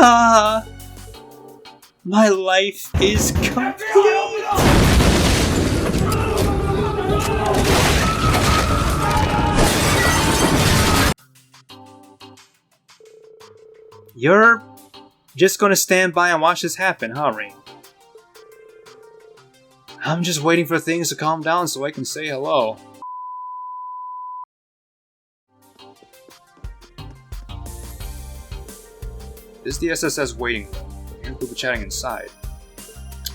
Ah! My life is complete! You're just gonna stand by and watch this happen, huh, Rain? I'm just waiting for things to calm down so I can say hello. This is the SSS waiting room. Here's people chatting inside.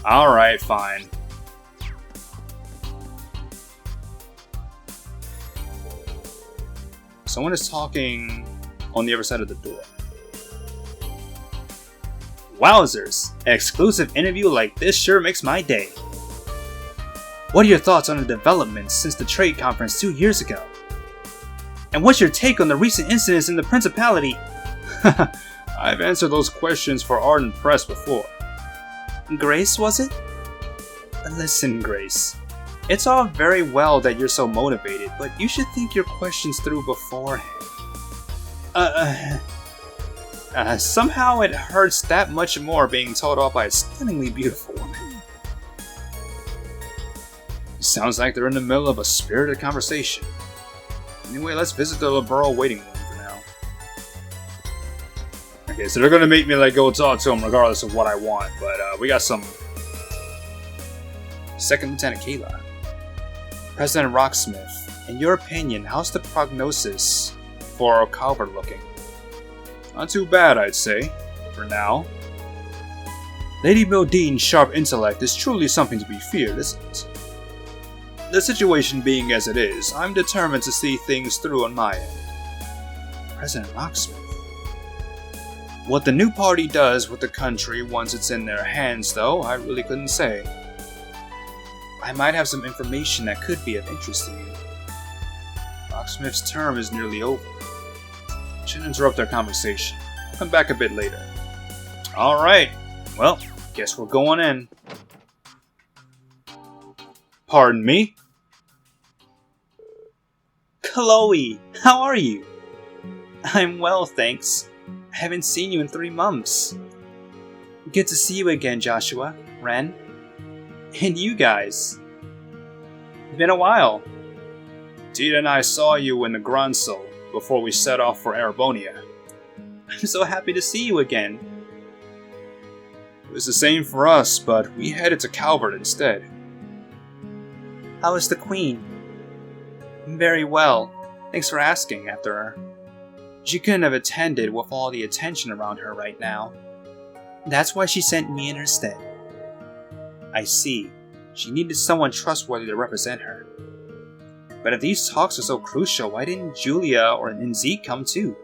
Alright, fine. Someone is talking on the other side of the door. Wowzers! An exclusive interview like this sure makes my day. What are your thoughts on the developments since the trade conference 2 years ago? And what's your take on the recent incidents in the Principality? I've answered those questions for Ardent Press before. Grace, was it? Listen, Grace. It's all very well that you're so motivated, but you should think your questions through beforehand. Somehow it hurts that much more being told off by a stunningly beautiful woman. Sounds like they're in the middle of a spirited conversation. Anyway, let's visit the Liberal waiting room for now. Okay, so they're gonna make me go talk to them regardless of what I want, but we got some... Second Lieutenant Kayla. President Rocksmith, in your opinion, how's the prognosis for Calvert looking? Not too bad, I'd say, for now. Lady Mildean's sharp intellect is truly something to be feared, isn't it? The situation being as it is, I'm determined to see things through on my end. President Rocksmith. What the new party does with the country once it's in their hands, though, I really couldn't say. I might have some information that could be of interest to you. Rocksmith's term is nearly over. Shouldn't interrupt our conversation. I'll come back a bit later. Alright, well, guess we're going in. Pardon me? Chloe, how are you? I'm well, thanks. I haven't seen you in 3 months. Good to see you again, Joshua, Ren. And you guys. It's been a while. Tita and I saw you in the Grunzel before we set off for Arabonia. I'm so happy to see you again. It was the same for us, but we headed to Calvert instead. How is the Queen? Very well. Thanks for asking after her. She couldn't have attended with all the attention around her right now. That's why she sent me in instead. I see. She needed someone trustworthy to represent her. But if these talks are so crucial, why didn't Julia or Zeke come too?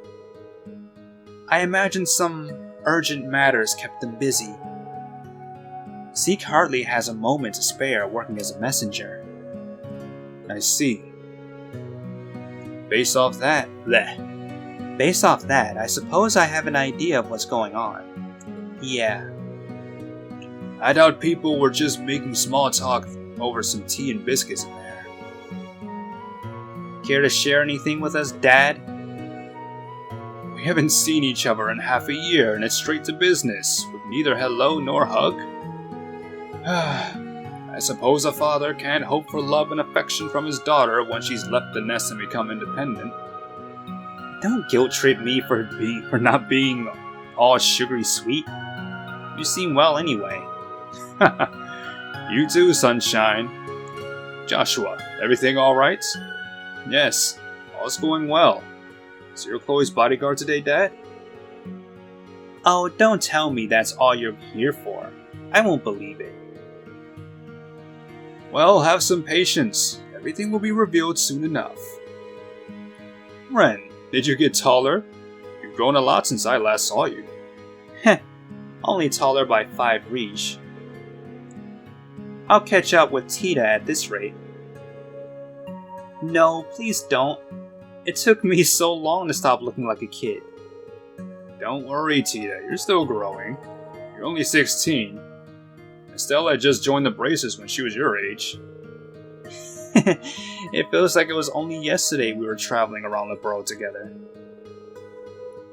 I imagine some urgent matters kept them busy. Zeke hardly has a moment to spare working as a messenger. I see. Based off that, I suppose I have an idea of what's going on. Yeah. I doubt people were just making small talk over some tea and biscuits in there. Care to share anything with us, Dad? We haven't seen each other in half a year, and it's straight to business, with neither hello nor hug. I suppose a father can't hope for love and affection from his daughter once she's left the nest and become independent. Don't guilt trip me for not being all sugary sweet. You seem well anyway. You too, sunshine. Joshua, everything alright? Yes, all's going well. So you're Chloe's bodyguard today, Dad? Oh, don't tell me that's all you're here for. I won't believe it. Well, have some patience. Everything will be revealed soon enough. Ren, did you get taller? You've grown a lot since I last saw you. Heh, only taller by 5 reach. I'll catch up with Tita at this rate. No, please don't. It took me so long to stop looking like a kid. Don't worry, Tita, you're still growing. You're only 16. Estella just joined the braces when she was your age. It feels like it was only yesterday we were traveling around the world together.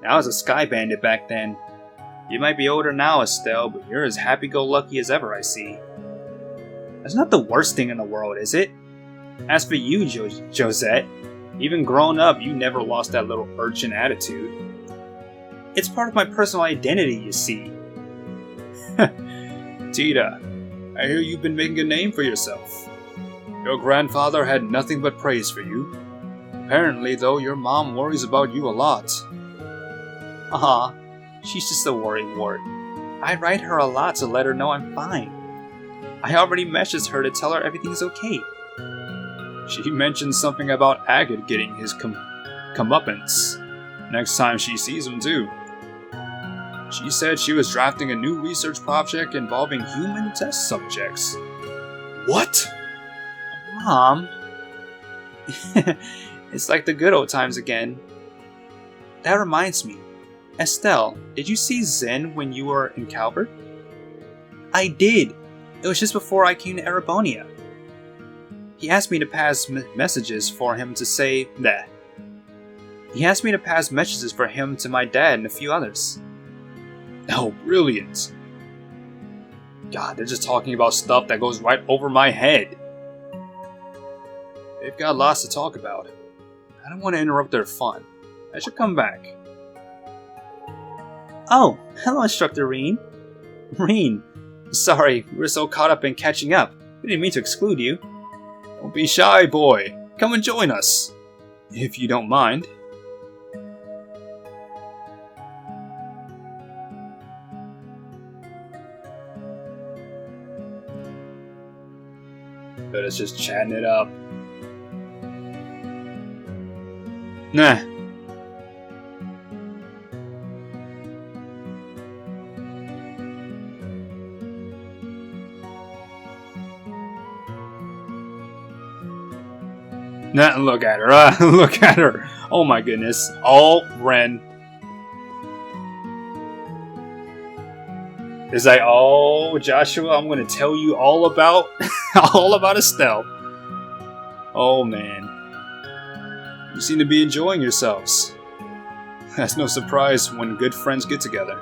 I was a sky bandit back then. You might be older now, Estelle, but you're as happy-go-lucky as ever, I see. That's not the worst thing in the world, is it? As for you, Josette, even grown up, you never lost that little urchin attitude. It's part of my personal identity, you see. Tita, I hear you've been making a name for yourself. Your grandfather had nothing but praise for you. Apparently, though, your mom worries about you a lot. She's just a worrying wart. I write her a lot to let her know I'm fine. I already messaged her to tell her everything's okay. She mentioned something about Agate getting his comeuppance next time she sees him too. She said she was drafting a new research project involving human test subjects. What? Mom? It's like the good old times again. That reminds me. Estelle, did you see Zen when you were in Calvert? I did. It was just before I came to Erebonia. He asked me to pass messages for him to say that. He asked me to pass messages for him to my dad and a few others. Oh, brilliant. God, they're just talking about stuff that goes right over my head. They've got lots to talk about. I don't want to interrupt their fun. I should come back. Oh, hello, Instructor Reen. Reen, sorry, we were so caught up in catching up. We didn't mean to exclude you. Don't be shy, boy. Come and join us. If you don't mind. But it's just chatting it up. Nah. Nah, look at her. Look at her. Oh my goodness. Oh, Ren. It's like, oh, Joshua, I'm going to tell you all about Estelle. Oh, man. You seem to be enjoying yourselves. That's no surprise when good friends get together.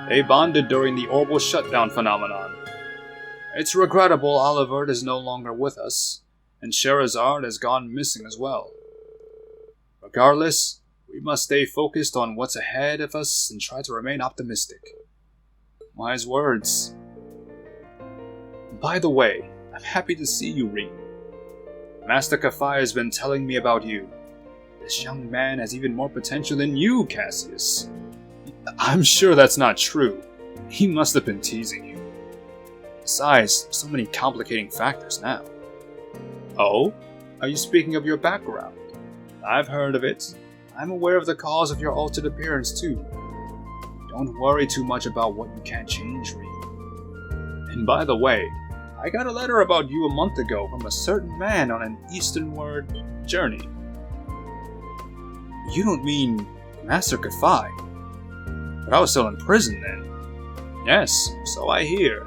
They bonded during the orbital shutdown phenomenon. It's regrettable Olivert is no longer with us, and Sherazard has gone missing as well. Regardless, we must stay focused on what's ahead of us and try to remain optimistic. Wise words. By the way, I'm happy to see you, Reen. Master Kafai has been telling me about you. This young man has even more potential than you, Cassius. I'm sure that's not true. He must have been teasing you. Besides, so many complicating factors now. Oh? Are you speaking of your background? I've heard of it. I'm aware of the cause of your altered appearance too. Don't worry too much about what you can't change, Reen. And by the way, I got a letter about you a month ago from a certain man on an easternward journey. You don't mean Master Kafai? But I was still in prison then. Yes, so I hear.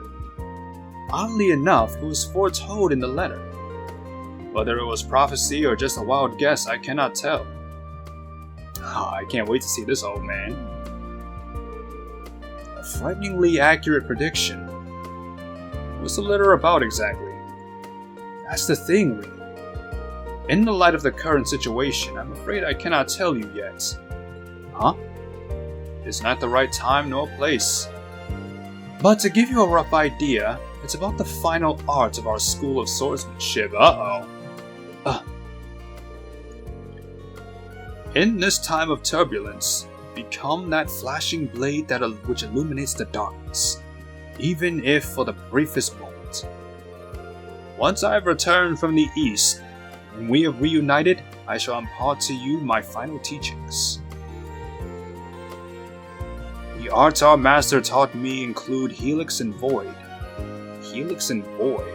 Oddly enough, it was foretold in the letter. Whether it was prophecy or just a wild guess, I cannot tell. Oh, I can't wait to see this old man. A frighteningly accurate prediction. What's the letter about exactly? That's the thing, Reen. In the light of the current situation, I'm afraid I cannot tell you yet. Huh? It's not the right time nor place. But to give you a rough idea, it's about the final art of our school of swordsmanship. In this time of turbulence, become that flashing blade which illuminates the darkness, even if for the briefest moment. Once I have returned from the East, when we have reunited, I shall impart to you my final teachings. The arts our master taught me include Helix and Void. Helix and Void.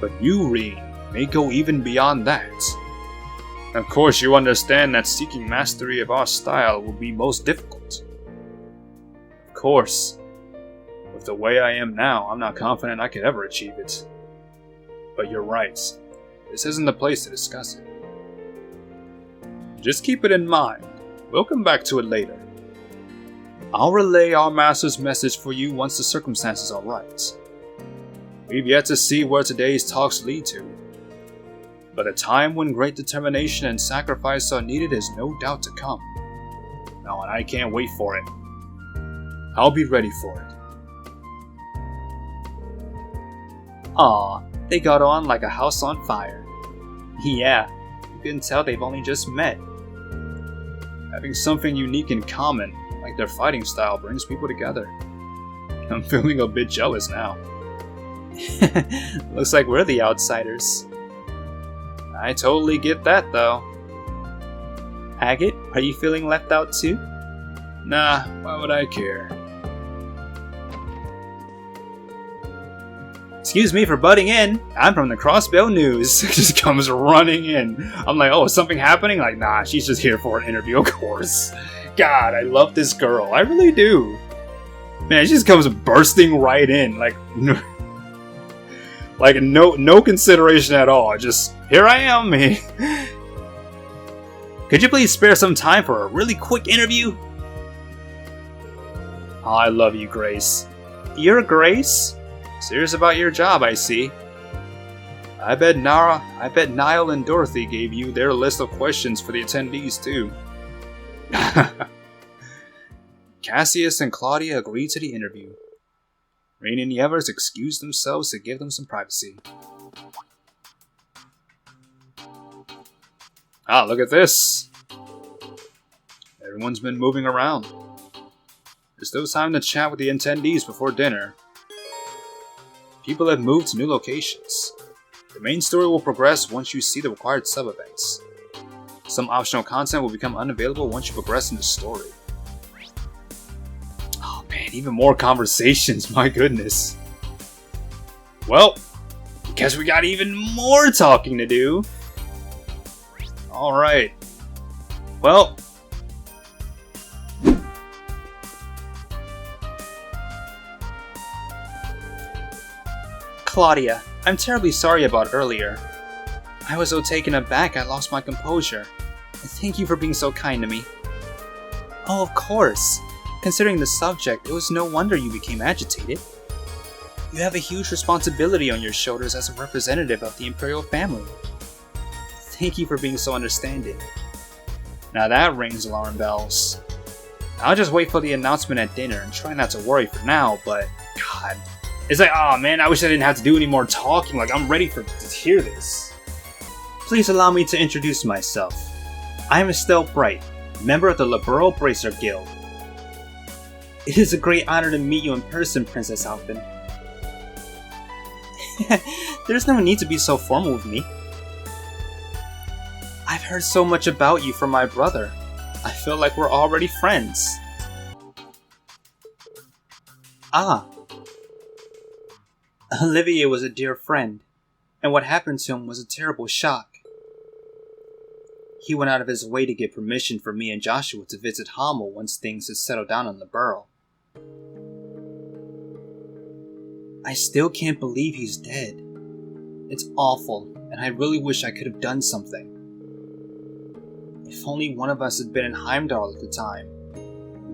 But you, Reen, may go even beyond that. Of course, you understand that seeking mastery of our style will be most difficult. Of course, with the way I am now, I'm not confident I could ever achieve it. But you're right. This isn't the place to discuss it. Just keep it in mind. We'll come back to it later. I'll relay our master's message for you once the circumstances are right. We've yet to see where today's talks lead to, but a time when great determination and sacrifice are needed is no doubt to come. Oh, and I can't wait for it. I'll be ready for it. Aw, they got on like a house on fire. Yeah, you can tell they've only just met. Having something unique in common, like their fighting style, brings people together. I'm feeling a bit jealous now. Looks like we're the outsiders. I totally get that, though. Agate, are you feeling left out too? Nah, why would I care? Excuse me for butting in. I'm from the Crossbell News. Just comes running in. I'm like, oh, is something happening? Like, nah, she's just here for an interview, of course. God, I love this girl. I really do. Man, she just comes bursting right in. Like no consideration at all. Just, here I am. Could you please spare some time for a really quick interview? Oh, I love you, Grace. You're Grace? Serious about your job, I see. I bet Niall and Dorothy gave you their list of questions for the attendees, too. Cassius and Claudia agreed to the interview. Rain and the others excused themselves to give them some privacy. Ah, look at this. Everyone's been moving around. There's still time to chat with the attendees before dinner. People have moved to new locations. The main story will progress once you see the required sub-events. Some optional content will become unavailable once you progress in the story. Oh man, even more conversations, my goodness. Well, guess we got even more talking to do. Alright. Well, Claudia, I'm terribly sorry about earlier. I was so taken aback I lost my composure. Thank you for being so kind to me. Oh, of course. Considering the subject, it was no wonder you became agitated. You have a huge responsibility on your shoulders as a representative of the Imperial family. Thank you for being so understanding. Now that rings alarm bells. I'll just wait for the announcement at dinner and try not to worry for now, but God. It's like, oh man, I wish I didn't have to do any more talking. Like, I'm ready to hear this. Please allow me to introduce myself. I am Estelle Bright, member of the Liberal Bracer Guild. It is a great honor to meet you in person, Princess Alpin. There's no need to be so formal with me. I've heard so much about you from my brother. I feel like we're already friends. Ah. Olivier was a dear friend, and what happened to him was a terrible shock. He went out of his way to get permission for me and Joshua to visit Hamel once things had settled down in the borough. I still can't believe he's dead. It's awful, and I really wish I could have done something. If only one of us had been in Heimdall at the time.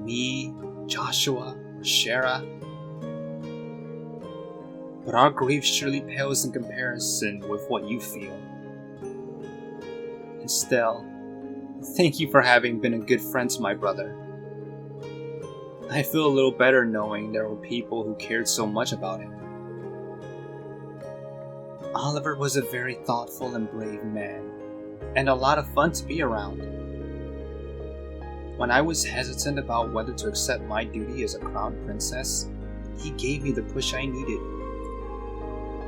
Me, Joshua, or Shara. But our grief surely pales in comparison with what you feel. Estelle, thank you for having been a good friend to my brother. I feel a little better knowing there were people who cared so much about him. Oliver was a very thoughtful and brave man, and a lot of fun to be around. When I was hesitant about whether to accept my duty as a crown princess, he gave me the push I needed.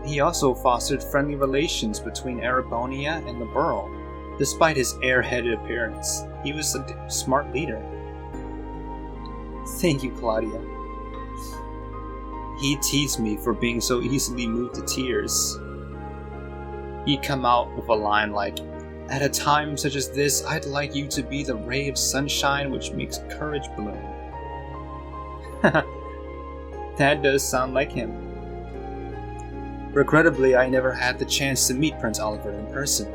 He also fostered friendly relations between Erebonia and the borough. Despite his airheaded appearance, he was a smart leader. Thank you, Claudia. He teased me for being so easily moved to tears. He'd come out with a line like, "At a time such as this, I'd like you to be the ray of sunshine which makes courage bloom." That does sound like him. Regrettably, I never had the chance to meet Prince Oliver in person.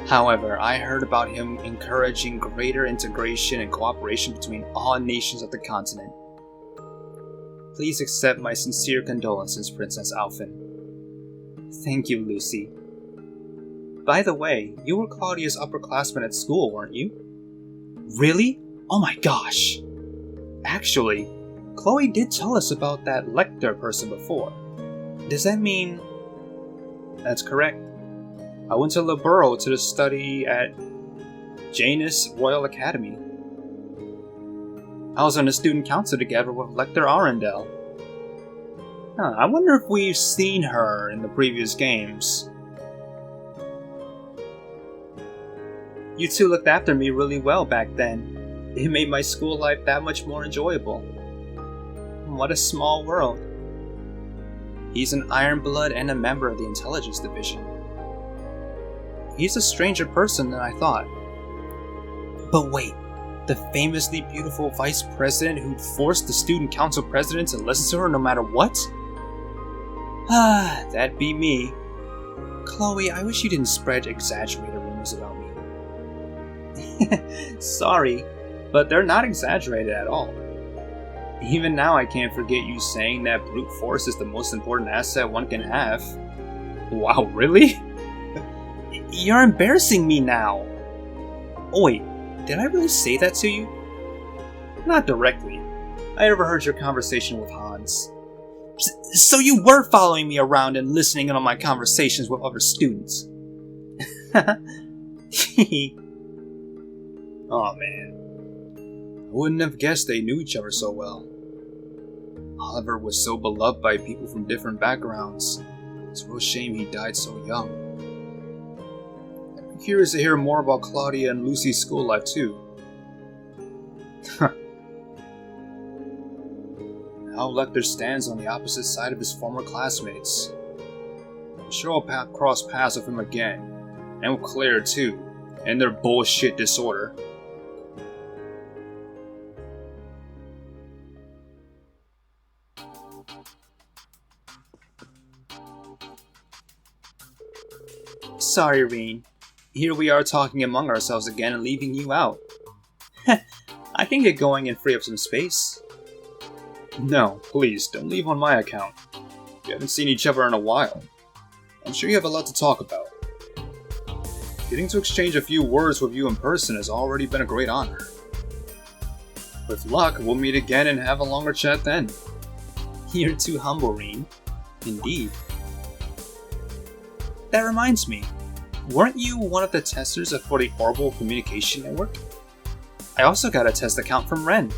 However, I heard about him encouraging greater integration and cooperation between all nations of the continent. Please accept my sincere condolences, Princess Alphen. Thank you, Lucy. By the way, you were Claudia's upperclassman at school, weren't you? Really? Oh my gosh! Actually, Chloe did tell us about that lector person before. Does that mean... That's correct. I went to Libero to study at Janus Royal Academy. I was on the student council together with Lector Arundel. I wonder if we've seen her in the previous games. You two looked after me really well back then. It made my school life that much more enjoyable. What a small world. He's an Ironblood and a member of the Intelligence Division. He's a stranger person than I thought. But wait, the famously beautiful vice president who forced the student council president to listen to her no matter what? That'd be me. Chloe, I wish you didn't spread exaggerated rumors about me. Sorry, but they're not exaggerated at all. Even now I can't forget you saying that brute force is the most important asset one can have. Wow, really? You're embarrassing me now! Oh wait, did I really say that to you? Not directly. I overheard your conversation with Hans. So you were following me around and listening in on my conversations with other students. Oh man. I wouldn't have guessed they knew each other so well. Oliver was so beloved by people from different backgrounds. It's a real shame he died so young. I'm curious to hear more about Claudia and Lucy's school life too. Now Lecter stands on the opposite side of his former classmates. I'm sure I'll cross paths with him again, and with Claire too, and their bullshit disorder. Sorry, Reen. Here we are talking among ourselves again and leaving you out. I can get going and free up some space. No, please, don't leave on my account. We haven't seen each other in a while. I'm sure you have a lot to talk about. Getting to exchange a few words with you in person has already been a great honor. With luck, we'll meet again and have a longer chat then. You're too humble, Reen. Indeed. That reminds me, weren't you one of the testers for the Orbital Communication Network? I also got a test account from Ren.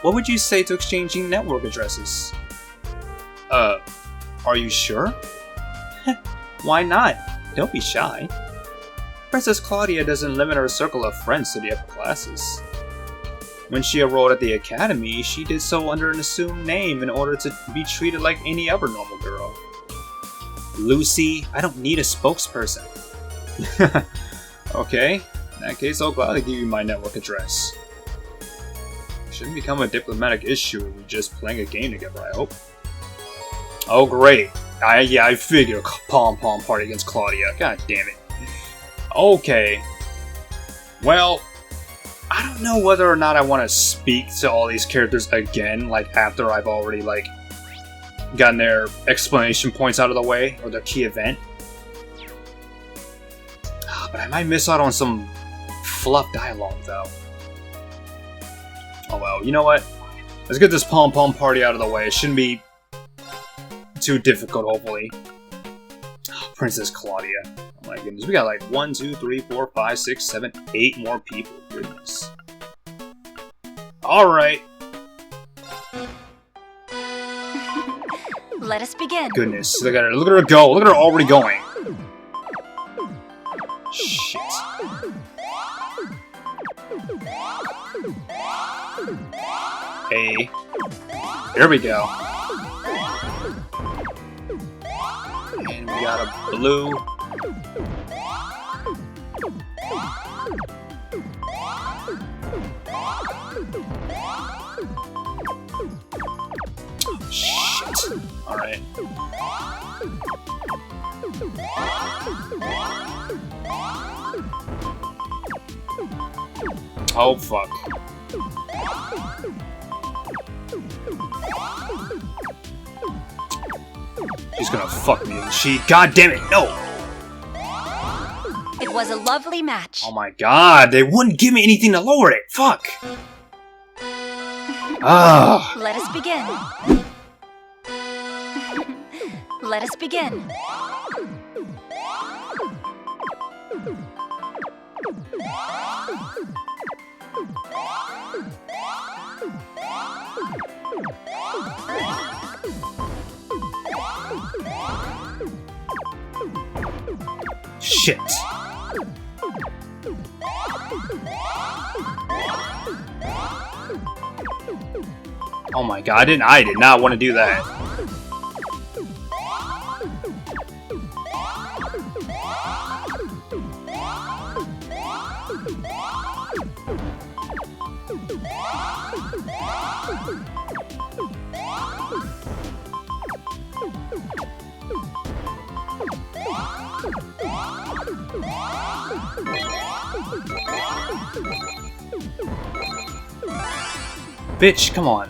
What would you say to exchanging network addresses? Are you sure? Why not? Don't be shy. Princess Claudia doesn't limit her circle of friends to the upper classes. When she enrolled at the academy, she did so under an assumed name in order to be treated like any other normal girl. Lucy, I don't need a spokesperson. Okay, in that case I'll gladly give you my network address. It shouldn't become a diplomatic issue if we're just playing a game together, I hope. Oh great, I figure pom-pom party against Claudia, god damn it. Okay, well, I don't know whether or not I want to speak to all these characters again, like after I've already gotten their explanation points out of the way, or their key event. But I might miss out on some fluff dialogue, though. Oh well, you know what? Let's get this pom-pom party out of the way. It shouldn't be too difficult, hopefully. Oh, Princess Claudia. Oh my goodness, we got 1, 2, 3, 4, 5, 6, 7, 8 more people. Goodness. Alright. Let us begin. Goodness, look at her go. Look at her already going. Shit. Hey. There we go. And we got a blue. Shit. Alright. Oh, fuck. She's gonna fuck me, isn't she? God damn it, no! It was a lovely match. Oh my god, they wouldn't give me anything to lower it. Fuck. Ah. Let us begin. Let us begin. Shit. Oh my god, I did not want to do that. Bitch, come on.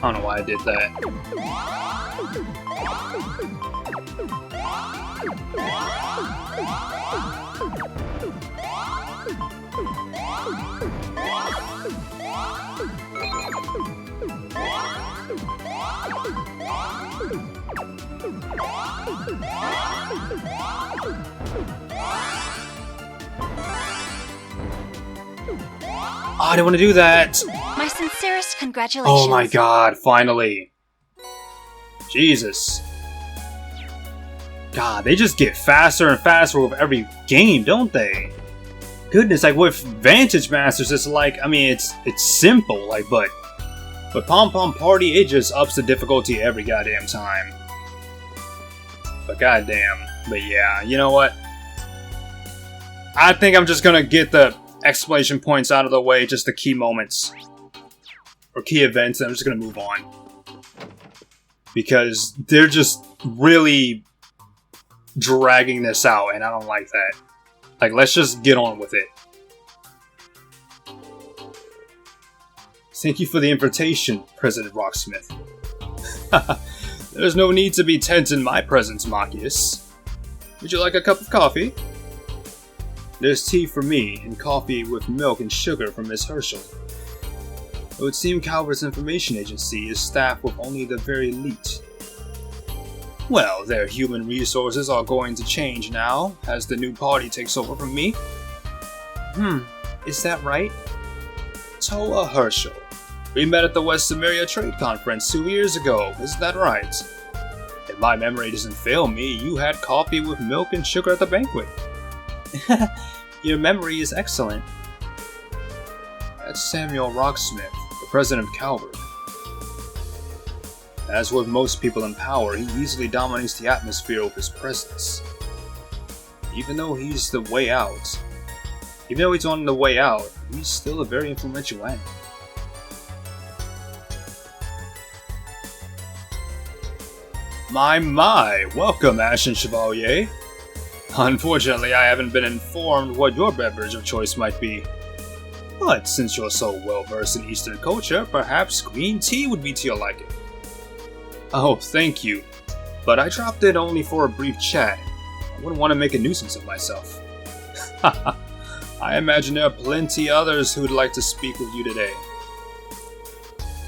I don't know why I did that. Oh, I didn't want to do that. My sincerest congratulations. Oh my god, finally. Jesus. God, they just get faster and faster with every game, don't they? Goodness, like with Vantage Masters, it's like, I mean, it's simple, like, but Pom Pom Party, it just ups the difficulty every goddamn time. But goddamn. But yeah, you know what? I think I'm just gonna get the exclamation points out of the way, just the key moments. Or key events, and I'm just gonna move on. Because they're just really dragging this out, and I don't like that. Like, let's just get on with it. Thank you for the invitation, President Rocksmith. There's no need to be tense in my presence, Machias. Would you like a cup of coffee? There's tea for me, and coffee with milk and sugar for Miss Herschel. It would seem Calvert's information agency is staffed with only the very elite. Well, their human resources are going to change now, as the new party takes over from me. Is that right? Toa Herschel. We met at the West Samaria Trade Conference 2 years ago, isn't that right? If my memory doesn't fail me, you had coffee with milk and sugar at the banquet. Your memory is excellent. That's Samuel Rocksmith, the president of Calvert. As with most people in power, he easily dominates the atmosphere with his presence. Even though he's on the way out, he's still a very influential man. My, welcome, Ashen Chevalier. Unfortunately, I haven't been informed what your beverage of choice might be. But since you're so well versed in Eastern culture, perhaps green tea would be to your liking. Oh, thank you. But I dropped in only for a brief chat. I wouldn't want to make a nuisance of myself. I imagine there are plenty others who would like to speak with you today.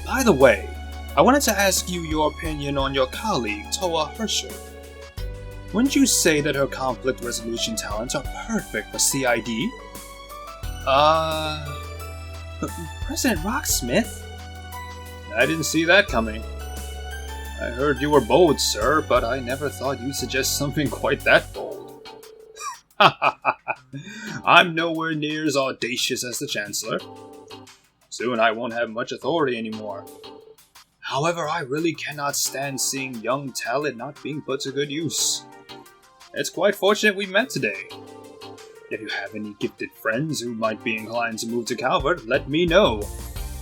By the way, I wanted to ask you your opinion on your colleague, Toa Herschel. Wouldn't you say that her conflict resolution talents are perfect for CID? President Rocksmith? I didn't see that coming. I heard you were bold, sir, but I never thought you'd suggest something quite that bold. I'm nowhere near as audacious as the Chancellor. Soon I won't have much authority anymore. However, I really cannot stand seeing young talent not being put to good use. It's quite fortunate we met today. If you have any gifted friends who might be inclined to move to Calvert, let me know.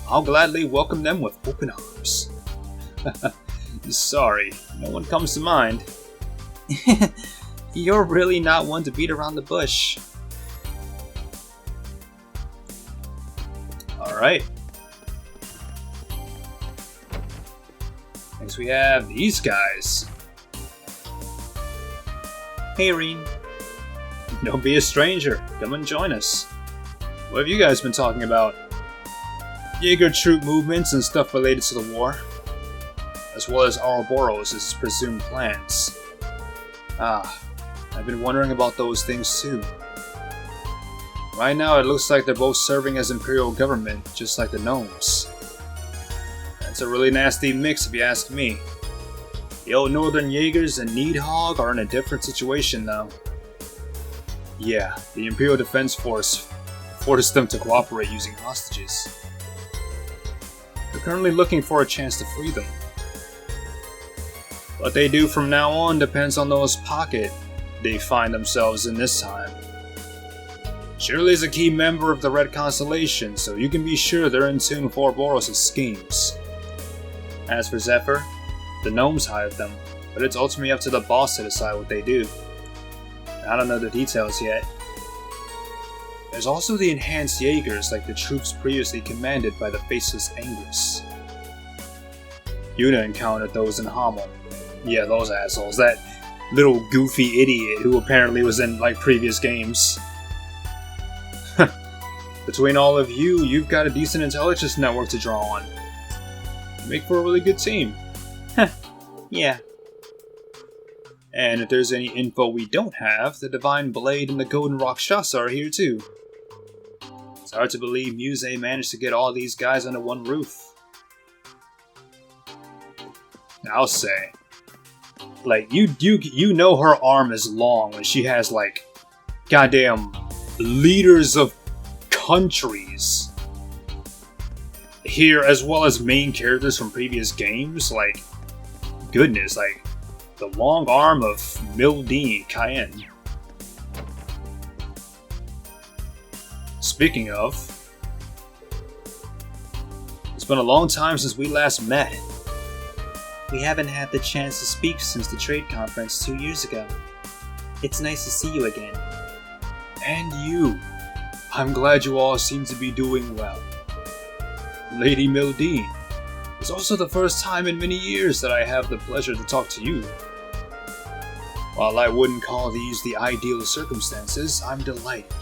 I'll gladly welcome them with open arms. Sorry, no one comes to mind. You're really not one to beat around the bush. Alright. Next we have these guys. Hey, Reen. Don't be a stranger. Come and join us. What have you guys been talking about? Jaeger troop movements and stuff related to the war, as well as Ouroboros' presumed plans. I've been wondering about those things too. Right now it looks like they're both serving as Imperial government, just like the gnomes. That's a really nasty mix if you ask me. The old Northern Jaegers and Needhog are in a different situation though. Yeah, the Imperial Defense Force forced them to cooperate using hostages. They're currently looking for a chance to free them. What they do from now on depends on those pocket they find themselves in this time. Shirley's a key member of the Red Constellation, so you can be sure they're in tune with Ouroboros' schemes. As for Zephyr, the gnomes hired them, but it's ultimately up to the boss to decide what they do. I don't know the details yet. There's also the enhanced Jaegers like the troops previously commanded by the faceless Angus. Yuna encountered those in Hamel. Yeah, those assholes. That little goofy idiot who apparently was in like previous games. Between all of you, you've got a decent intelligence network to draw on. You make for a really good team. Yeah. And if there's any info we don't have, the Divine Blade and the Golden Rakshasa are here too. It's hard to believe Muse managed to get all these guys under one roof. I'll say. Like, you know her arm is long when she has, like, goddamn leaders of countries here, as well as main characters from previous games. Like, goodness, like, the long arm of MILLE Cayenne. Speaking of, it's been a long time since we last met. We haven't had the chance to speak since the trade conference 2 years ago. It's nice to see you again. And you. I'm glad you all seem to be doing well. Lady Mildine, it's also the first time in many years that I have the pleasure to talk to you. While I wouldn't call these the ideal circumstances, I'm delighted.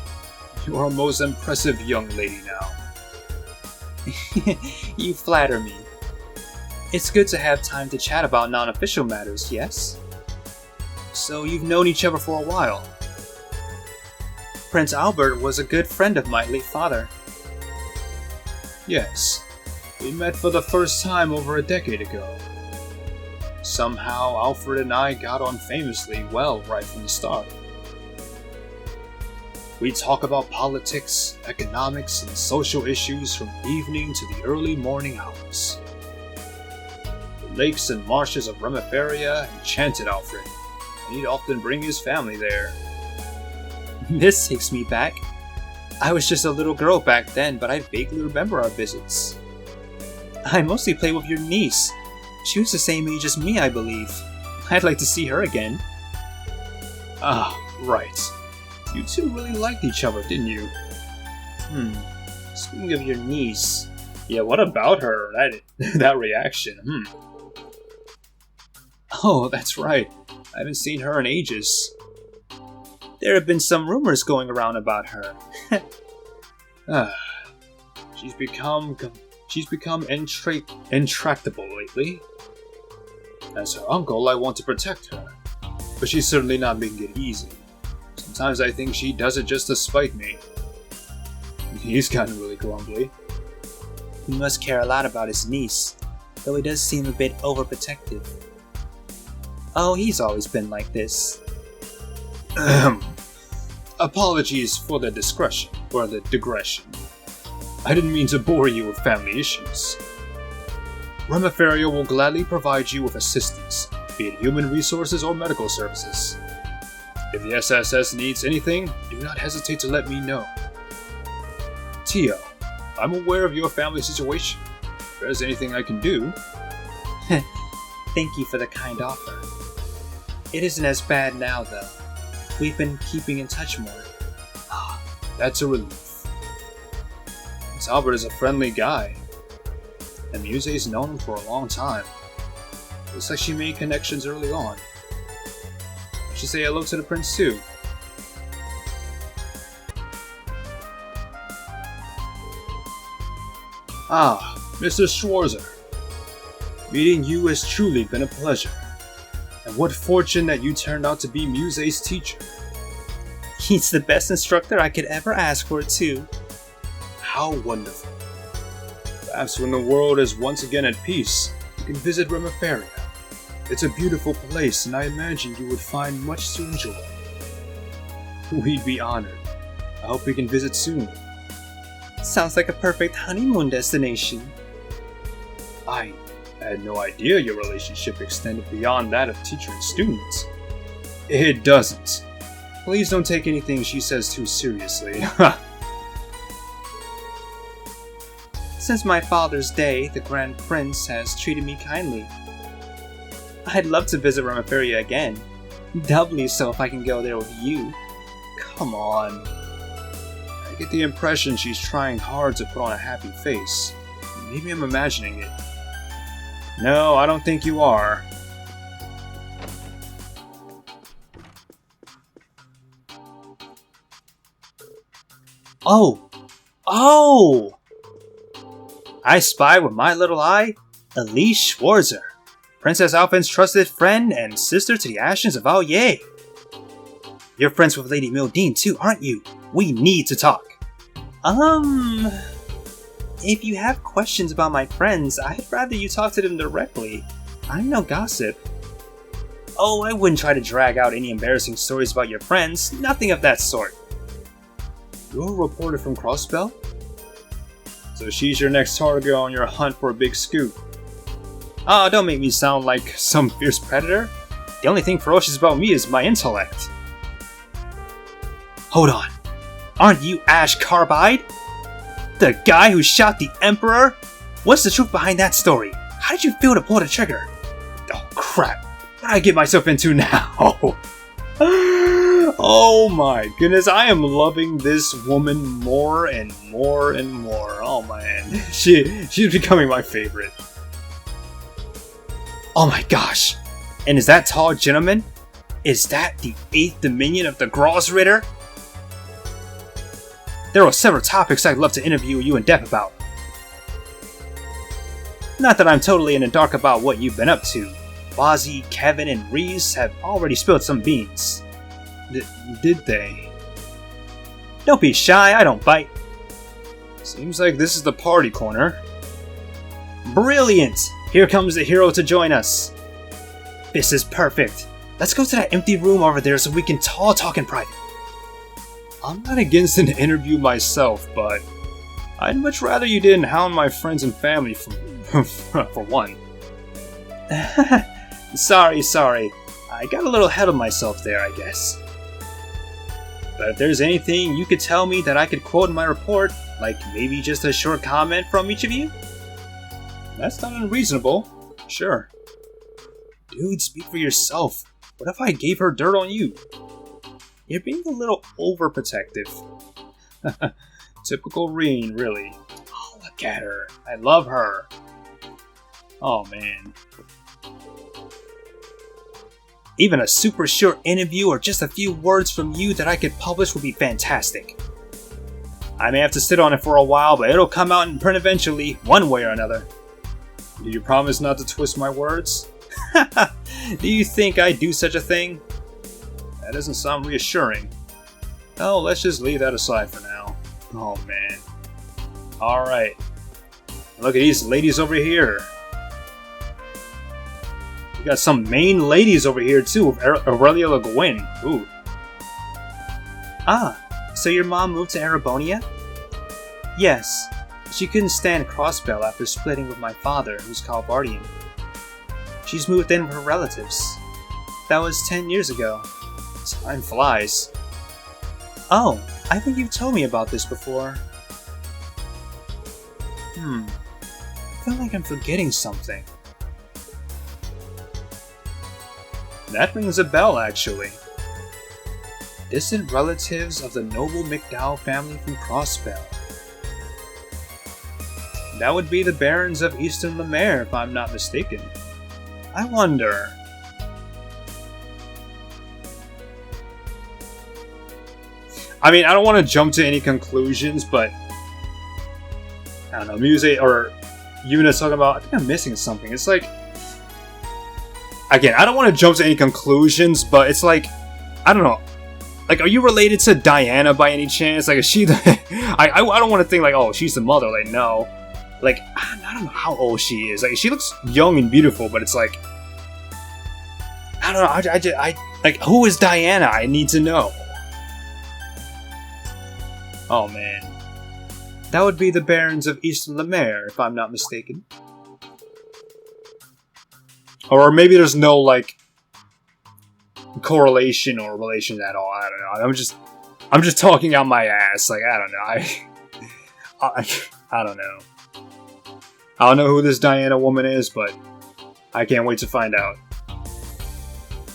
You are a most impressive young lady now. You flatter me. It's good to have time to chat about non-official matters, yes? So you've known each other for a while. Prince Albert was a good friend of my late father. Yes, we met for the first time over a decade ago. Somehow, Alfred and I got on famously well right from the start. We talk about politics, economics, and social issues from evening to the early morning hours. The lakes and marshes of Remiferia enchanted Alfred, and he'd often bring his family there. This takes me back. I was just a little girl back then, but I vaguely remember our visits. I mostly played with your niece. She was the same age as me, I believe. I'd like to see her again. Ah, right. You two really liked each other, didn't you? Speaking of your niece... Yeah, what about her? That reaction, Oh, that's right. I haven't seen her in ages. There have been some rumors going around about her. She's become intractable lately. As her uncle, I want to protect her, but she's certainly not making it easy. Sometimes I think she does it just to spite me. He's gotten really grumbly. He must care a lot about his niece, though he does seem a bit overprotective. Oh, he's always been like this. Apologies for the digression. I didn't mean to bore you with family issues. Remiferia will gladly provide you with assistance, be it human resources or medical services. If the SSS needs anything, do not hesitate to let me know. Tio, I'm aware of your family situation. If there's anything I can do... Thank you for the kind offer. It isn't as bad now, though. We've been keeping in touch more. Ah, that's a relief. Albert is a friendly guy, and Muse's known him for a long time. Looks like she made connections early on. I should say hello to the prince too. Ah, Mr. Schwarzer. Meeting you has truly been a pleasure. And what fortune that you turned out to be Muse's teacher. He's the best instructor I could ever ask for, too. How wonderful. Perhaps when the world is once again at peace, you can visit Remiferia. It's a beautiful place, and I imagine you would find much to enjoy. We'd be honored. I hope we can visit soon. Sounds like a perfect honeymoon destination. I had no idea your relationship extended beyond that of teacher and student. It doesn't. Please don't take anything she says too seriously. Since my father's day, the Grand Prince has treated me kindly. I'd love to visit Remiferia again. Doubly so if I can go there with you. Come on. I get the impression she's trying hard to put on a happy face. Maybe I'm imagining it. No, I don't think you are. Oh! Oh! I spy with my little eye Elise Schwarzer, Princess Alphen's trusted friend and sister to the Ashens of Alye. You're friends with Lady Mildine too, aren't you? We need to talk. If you have questions about my friends, I'd rather you talk to them directly. I'm no gossip. Oh, I wouldn't try to drag out any embarrassing stories about your friends, nothing of that sort. You're a reporter from Crossbell? So she's your next target on your hunt for a big scoop. Oh, don't make me sound like some fierce predator. The only thing ferocious about me is my intellect. Hold on. Aren't you Ash Carbide? The guy who shot the Emperor? What's the truth behind that story? How did you feel to pull the trigger? Oh crap. What did I get myself into now? Oh my goodness, I am loving this woman more and more and more. Oh man, she's becoming my favorite. Oh my gosh! And is that tall gentleman? Is that the 8th Dominion of the Grossritter? There are several topics I'd love to interview you in depth about. Not that I'm totally in the dark about what you've been up to. Bozzy, Kevin, and Reese have already spilled some beans. Did they? Don't be shy, I don't bite. Seems like this is the party corner. Brilliant! Here comes the hero to join us. This is perfect. Let's go to that empty room over there so we can talk in private. I'm not against an interview myself, but I'd much rather you didn't hound my friends and family for one. Sorry. I got a little ahead of myself there, I guess. But if there's anything you could tell me that I could quote in my report, like maybe just a short comment from each of you? That's not unreasonable. Sure. Dude, speak for yourself. What if I gave her dirt on you? You're being a little overprotective. Typical Reen, really. Oh, look at her. I love her. Oh, man. Even a super short interview or just a few words from you that I could publish would be fantastic. I may have to sit on it for a while, but it'll come out in print eventually, one way or another. Do you promise not to twist my words? Do you think I'd do such a thing? That doesn't sound reassuring. Oh, let's just leave that aside for now. Oh, man. Alright. Look at these ladies over here. We got some main ladies over here, too, with Aurelia Le Guin. Ooh. Ah, so your mom moved to Arabonia? Yes. She couldn't stand Crossbell after splitting with my father, who's Calvardian. She's moved in with her relatives. That was 10 years ago. Time flies. Oh, I think you've told me about this before. I feel like I'm forgetting something. That rings a bell, actually. Distant relatives of the noble McDowell family from Crossbell. That would be the Barons of Eastern Lemaire, if I'm not mistaken. I wonder... I mean, I don't want to jump to any conclusions, but... I don't know, Muse or Yuna's talking about... I think I'm missing something. It's like... Again, I don't want to jump to any conclusions, but it's like... I don't know. Like, are you related to Diana by any chance? Like, is she the... I don't want to think, like, oh, she's the mother. Like, no. Like, I don't know how old she is. Like, she looks young and beautiful, but it's like... I don't know. I like, who is Diana? I need to know. Oh, man. That would be the Barons of Eastern Lemaire, if I'm not mistaken. Or maybe there's no, like... correlation or relation at all. I don't know. I'm just talking out my ass. Like, I don't know. I don't know. I don't know who this Diana woman is, but I can't wait to find out.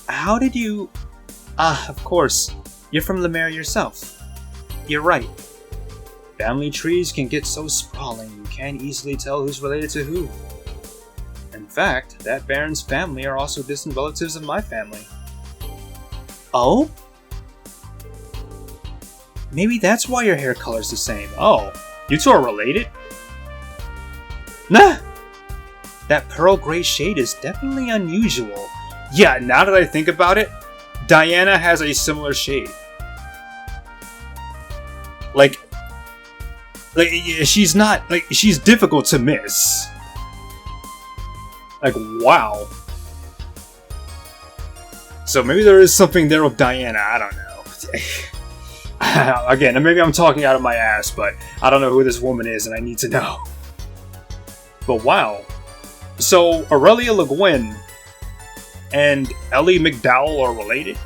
How did you... of course. You're from Lemaire yourself. You're right. Family trees can get so sprawling you can't easily tell who's related to who. In fact, that Baron's family are also distant relatives of my family. Oh? Maybe that's why your hair color's the same. Oh, you two are related? Nah! That pearl gray shade is definitely unusual. Yeah, now that I think about it, Diana has a similar shade. Like, she's not, like, she's difficult to miss. Like, wow. So maybe there is something there with Diana, I don't know. Again, maybe I'm talking out of my ass, but I don't know who this woman is and I need to know. But wow. So Aurelia Le Guin and Ellie McDowell are related?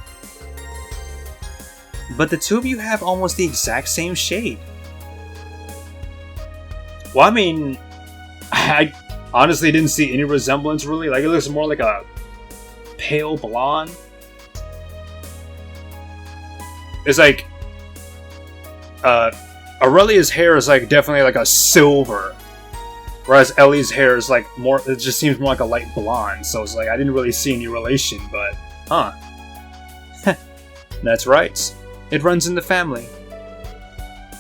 But the two of you have almost the exact same shade. Well, I mean, I honestly didn't see any resemblance really. Like, it looks more like a pale blonde. It's like Aurelia's hair is like definitely like a silver, whereas Ellie's hair is like more. It just seems more like a light blonde. So it's like I didn't really see any relation, but huh? That's right. It runs in the family.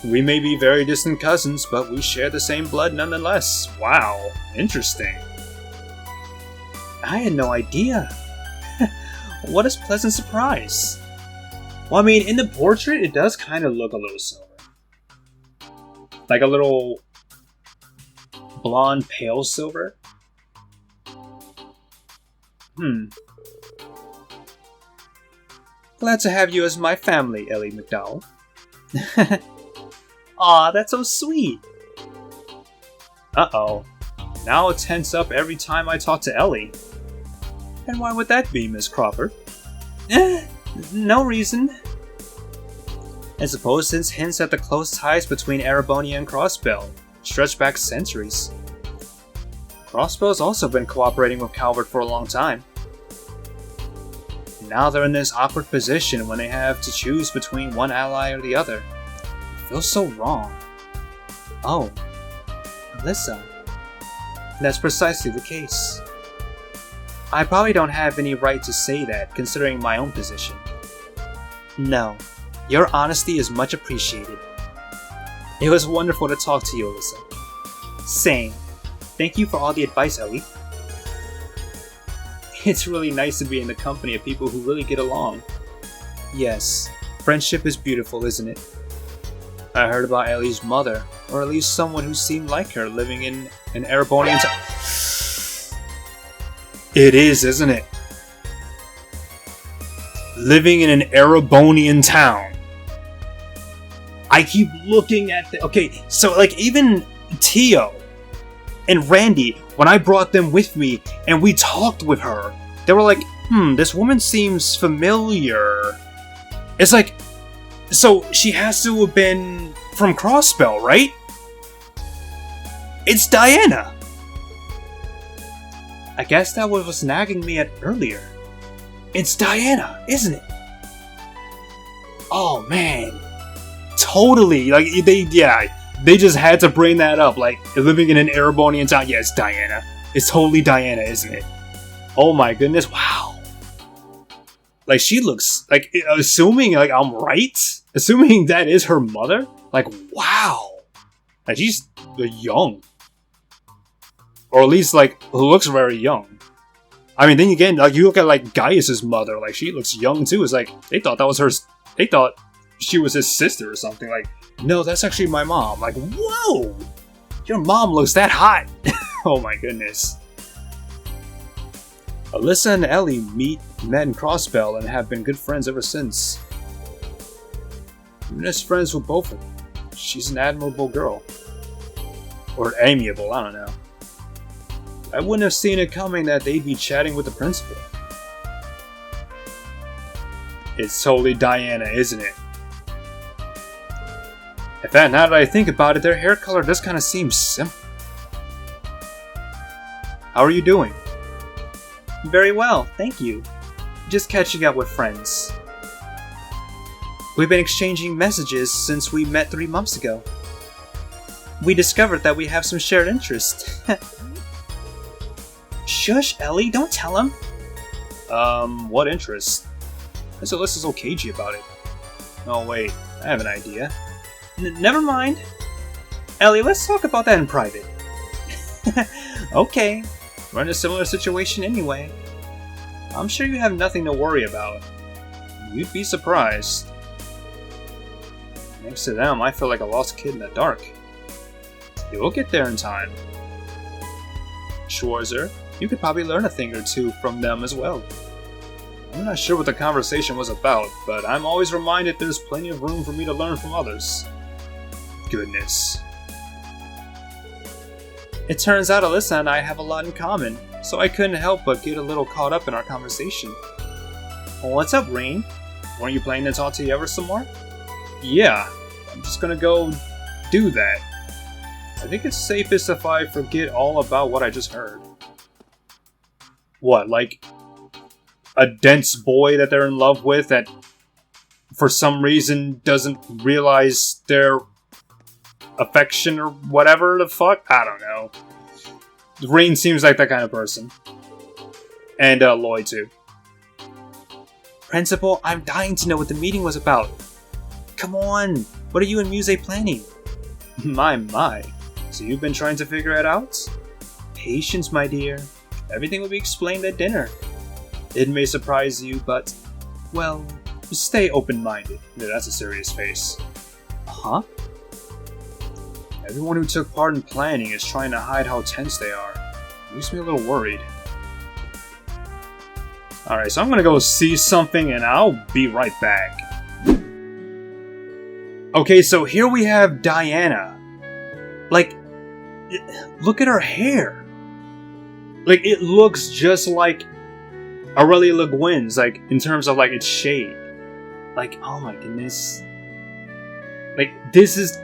We may be very distant cousins, but we share the same blood nonetheless. Wow, interesting. I had no idea. What a pleasant surprise. Well, I mean, in the portrait, it does kind of look a little silver. Like a little blonde pale silver. Glad to have you as my family, Ellie McDowell. Aw, that's so sweet. Uh-oh. Now I'll tense up every time I talk to Ellie. And why would that be, Miss Crawford? No reason. I suppose since hints at the close ties between Erebonia and Crossbell stretch back centuries. Crossbell's also been cooperating with Calvert for a long time. Now they're in this awkward position when they have to choose between one ally or the other. It feels so wrong. Oh, Alyssa. That's precisely the case. I probably don't have any right to say that, considering my own position. No, your honesty is much appreciated. It was wonderful to talk to you, Alyssa. Same. Thank you for all the advice, Ellie. It's really nice to be in the company of people who really get along. Yes, friendship is beautiful, isn't it? I heard about Ellie's mother, or at least someone who seemed like her, living in an Erebonian town. It is, isn't it? Living in an Erebonian town. I keep looking at the... Okay, so like even Tio and Randy, when I brought them with me and we talked with her, they were like, this woman seems familiar. It's like, so she has to have been from Crossbell, right? It's Diana! I guess that was nagging me at earlier. It's Diana, isn't it? Oh man. Totally. Like, they just had to bring that up. Like, living in an Erebonian town. Yeah, it's Diana. It's totally Diana, isn't it? Oh my goodness, wow. Like, she looks, like, assuming, like, I'm right? Assuming that is her mother? Like, wow. Like, she's young. Or at least, like, looks very young. I mean, then again, like, you look at, like, Gaius' mother. Like, she looks young, too. It's like, they thought that was her... They thought she was his sister or something. Like, no, that's actually my mom. Like, whoa! Your mom looks that hot! Oh my goodness. Alyssa and Ellie met in Crossbell and have been good friends ever since. I'm just friends with both of them. She's an admirable girl. Or amiable, I don't know. I wouldn't have seen it coming that they'd be chatting with the principal. It's totally Diana, isn't it? In fact, now that I think about it, their hair color does kind of seem similar. How are you doing? Very well, thank you. Just catching up with friends. We've been exchanging messages since we met 3 months ago. We discovered that we have some shared interests. Shush, Ellie, don't tell him. What interest? Guess Alyssa's so cagey about it. Oh wait, I have an idea. Never mind. Ellie, let's talk about that in private. Okay, we're in a similar situation anyway. I'm sure you have nothing to worry about. You'd be surprised. Next to them, I feel like a lost kid in the dark. You'll get there in time. Schwarzer, you could probably learn a thing or two from them as well. I'm not sure what the conversation was about, but I'm always reminded there's plenty of room for me to learn from others. Goodness. It turns out Alyssa and I have a lot in common, so I couldn't help but get a little caught up in our conversation. Well, what's up, Rain? Weren't you planning to talk to Ever some more? Yeah, I'm just gonna go do that. I think it's safest if I forget all about what I just heard. What, like a dense boy that they're in love with that for some reason doesn't realize their affection or whatever the fuck? I don't know. Rain seems like that kind of person. And Lloyd too. Principal, I'm dying to know what the meeting was about. Come on, what are you and Muse planning? My. So you've been trying to figure it out? Patience, my dear. Everything will be explained at dinner. It may surprise you, but, well, stay open-minded. Yeah, that's a serious face. Huh? Everyone who took part in planning is trying to hide how tense they are. It makes me a little worried. Alright, so I'm gonna go see something and I'll be right back. Okay, so here we have Diana. Like, look at her hair. Like, it looks just like Aurelia Le Guin's, like, in terms of, like, its shade. Like, oh my goodness. Like, this is...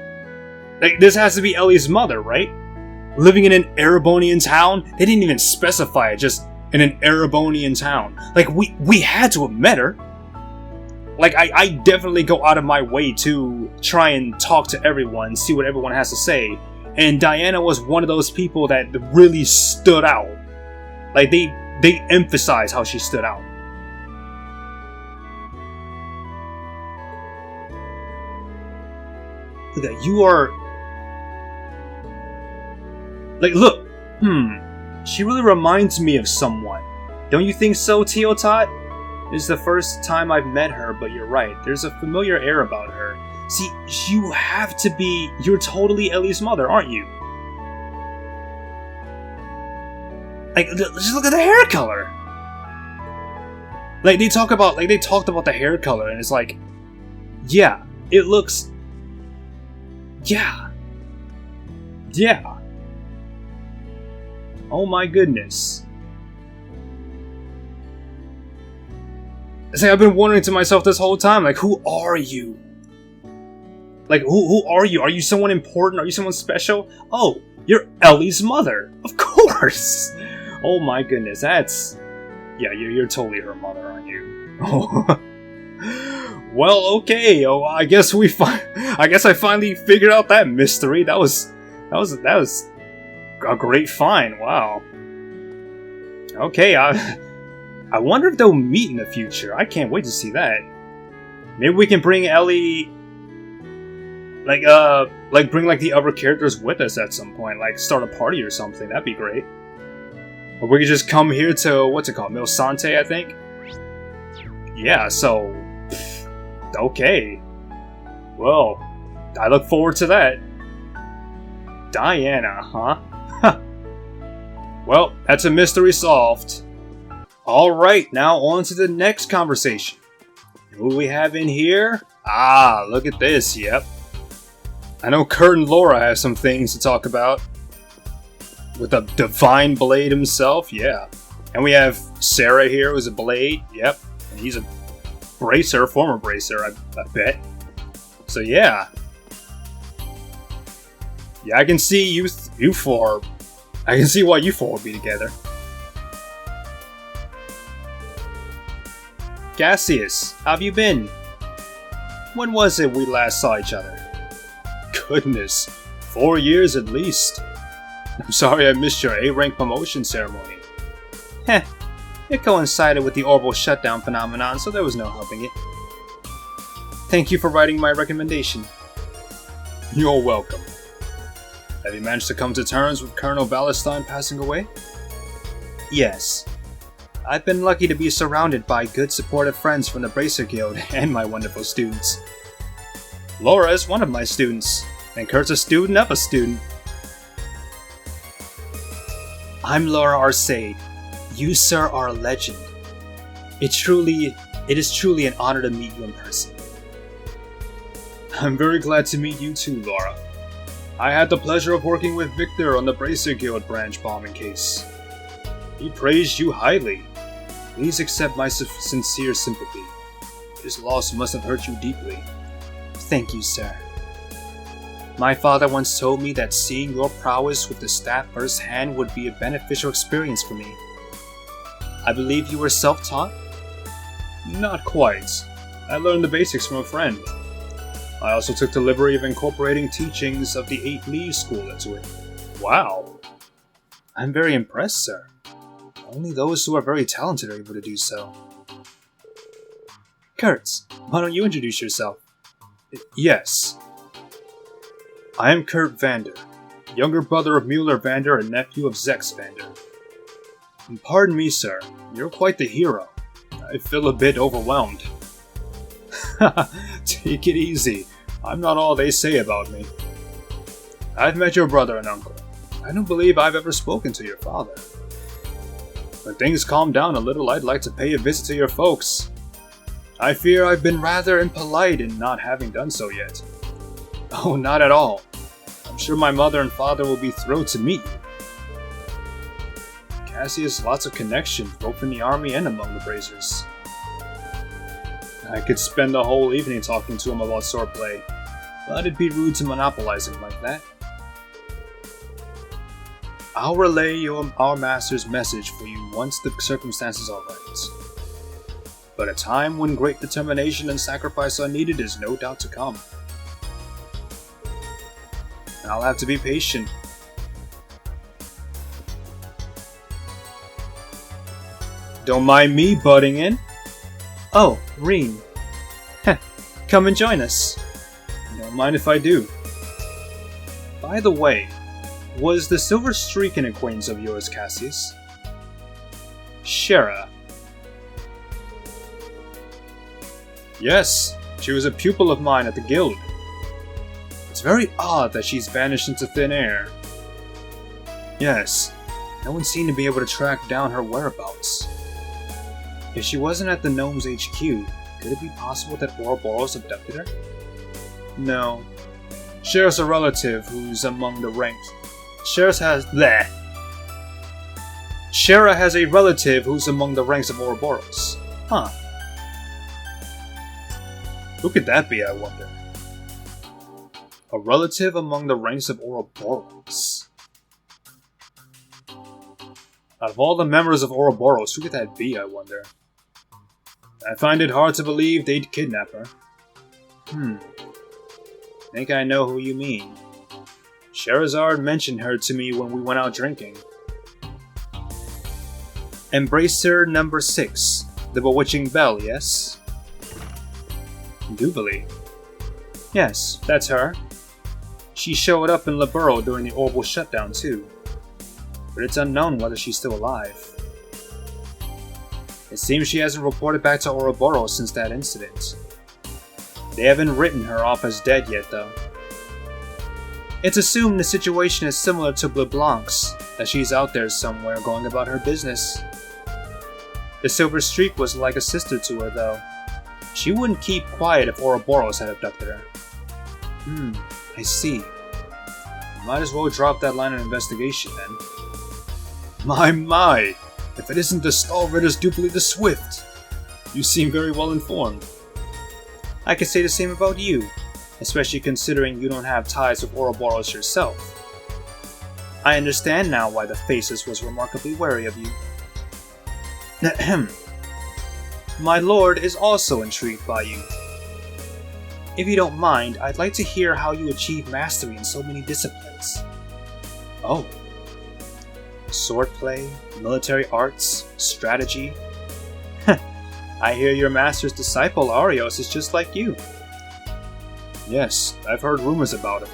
Like, this has to be Ellie's mother, right? Living in an Erebonian town? They didn't even specify it, just in an Erebonian town. Like, we had to have met her. Like, I definitely go out of my way to try and talk to everyone, see what everyone has to say. And Diana was one of those people that really stood out. Like, they emphasize how she stood out. Look at that, you are... Like, look! She really reminds me of someone. Don't you think so, Teotot? This is the first time I've met her, but you're right. There's a familiar air about her. See, you have to be... You're totally Ellie's mother, aren't you? Like, just look at the hair color! Like, they talked about the hair color, and it's like... Yeah, it looks... Yeah. Yeah. Oh my goodness. It's like I've been wondering to myself this whole time, like, who are you? Like, who are you? Are you someone important? Are you someone special? Oh, you're Ellie's mother. Of course. Oh my goodness, that's... Yeah, you're totally her mother, aren't you? Oh. Well, okay. Oh, I guess I finally figured out that mystery. That was a great find. Wow. Okay, I wonder if they'll meet in the future. I can't wait to see that. Maybe we can bring Ellie, bring like the other characters with us at some point, like start a party or something. That'd be great. Or we could just come here to, what's it called, Milsante, I think? Yeah, so... Okay. Well, I look forward to that. Diana, huh? Well, that's a mystery solved. Alright, now on to the next conversation. Who do we have in here? Ah, look at this, yep. I know Kurt and Laura have some things to talk about. With a divine blade himself, yeah. And we have Sarah here, who's a blade, yep. And he's a bracer, former bracer, I bet. So yeah. Yeah, I can see you four. I can see why you four would be together. Cassius, how have you been? When was it we last saw each other? Goodness, 4 years at least. I'm sorry I missed your A-rank promotion ceremony. Heh, it coincided with the orbital shutdown phenomenon, so there was no helping it. Thank you for writing my recommendation. You're welcome. Have you managed to come to terms with Colonel Valestein passing away? Yes. I've been lucky to be surrounded by good supportive friends from the Bracer Guild and my wonderful students. Laura is one of my students, and Kurt's a student of a student. I'm Laura Arcade. You, sir, are a legend. It is truly an honor to meet you in person. I'm very glad to meet you too, Laura. I had the pleasure of working with Victor on the Bracer Guild branch bombing case. He praised you highly. Please accept my sincere sympathy. This loss must have hurt you deeply. Thank you, sir. My father once told me that seeing your prowess with the staff firsthand would be a beneficial experience for me. I believe you were self-taught? Not quite. I learned the basics from a friend. I also took the liberty of incorporating teachings of the 8 Leaves School into it. Wow. I'm very impressed, sir. Only those who are very talented are able to do so. Kurtz, why don't you introduce yourself? Yes. I am Kurt Vander, younger brother of Mueller Vander and nephew of Zex Vander. And pardon me, sir, you're quite the hero. I feel a bit overwhelmed. Take it easy. I'm not all they say about me. I've met your brother and uncle. I don't believe I've ever spoken to your father. When things calm down a little, I'd like to pay a visit to your folks. I fear I've been rather impolite in not having done so yet. Oh, not at all. I'm sure my mother and father will be thrilled to meet you. Cassie has lots of connections, both in the army and among the Brazers. I could spend the whole evening talking to him about swordplay, but it'd be rude to monopolize him like that. I'll relay our master's message for you once the circumstances are right. But a time when great determination and sacrifice are needed is no doubt to come. I'll have to be patient. Don't mind me butting in. Oh, Reen. Come and join us. Don't mind if I do. By the way, was the Silver Streak an acquaintance of yours, Cassius? Shara. Yes, she was a pupil of mine at the guild. It's very odd that she's vanished into thin air. Yes, no one seemed to be able to track down her whereabouts. If she wasn't at the Gnome's HQ, could it be possible that Ouroboros abducted her? No. Shara's a relative who's among the ranked Shara has a relative who's among the ranks of Ouroboros. Huh. Who could that be, I wonder? A relative among the ranks of Ouroboros. Out of all the members of Ouroboros, who could that be, I wonder? I find it hard to believe they'd kidnap her. Think I know who you mean. Sherazard mentioned her to me when we went out drinking. Embracer number 6. The Bewitching Belle, yes? Duvalie. Yes, that's her. She showed up in Laburo during the Orbital shutdown too. But it's unknown whether she's still alive. It seems she hasn't reported back to Ouroboros since that incident. They haven't written her off as dead yet though. It's assumed the situation is similar to Bleu Blanc's, that she's out there somewhere going about her business. The Silver Streak was like a sister to her though. She wouldn't keep quiet if Ouroboros had abducted her. I see. Might as well drop that line of investigation then. My! If it isn't the Stall Ritter's Duvalie the Swift! You seem very well informed. I could say the same about you, especially considering you don't have ties with Ouroboros yourself. I understand now why the Faceless was remarkably wary of you. My lord is also intrigued by you. If you don't mind, I'd like to hear how you achieve mastery in so many disciplines. Oh. Swordplay, military arts, strategy. I hear your master's disciple Arios is just like you. Yes, I've heard rumors about him.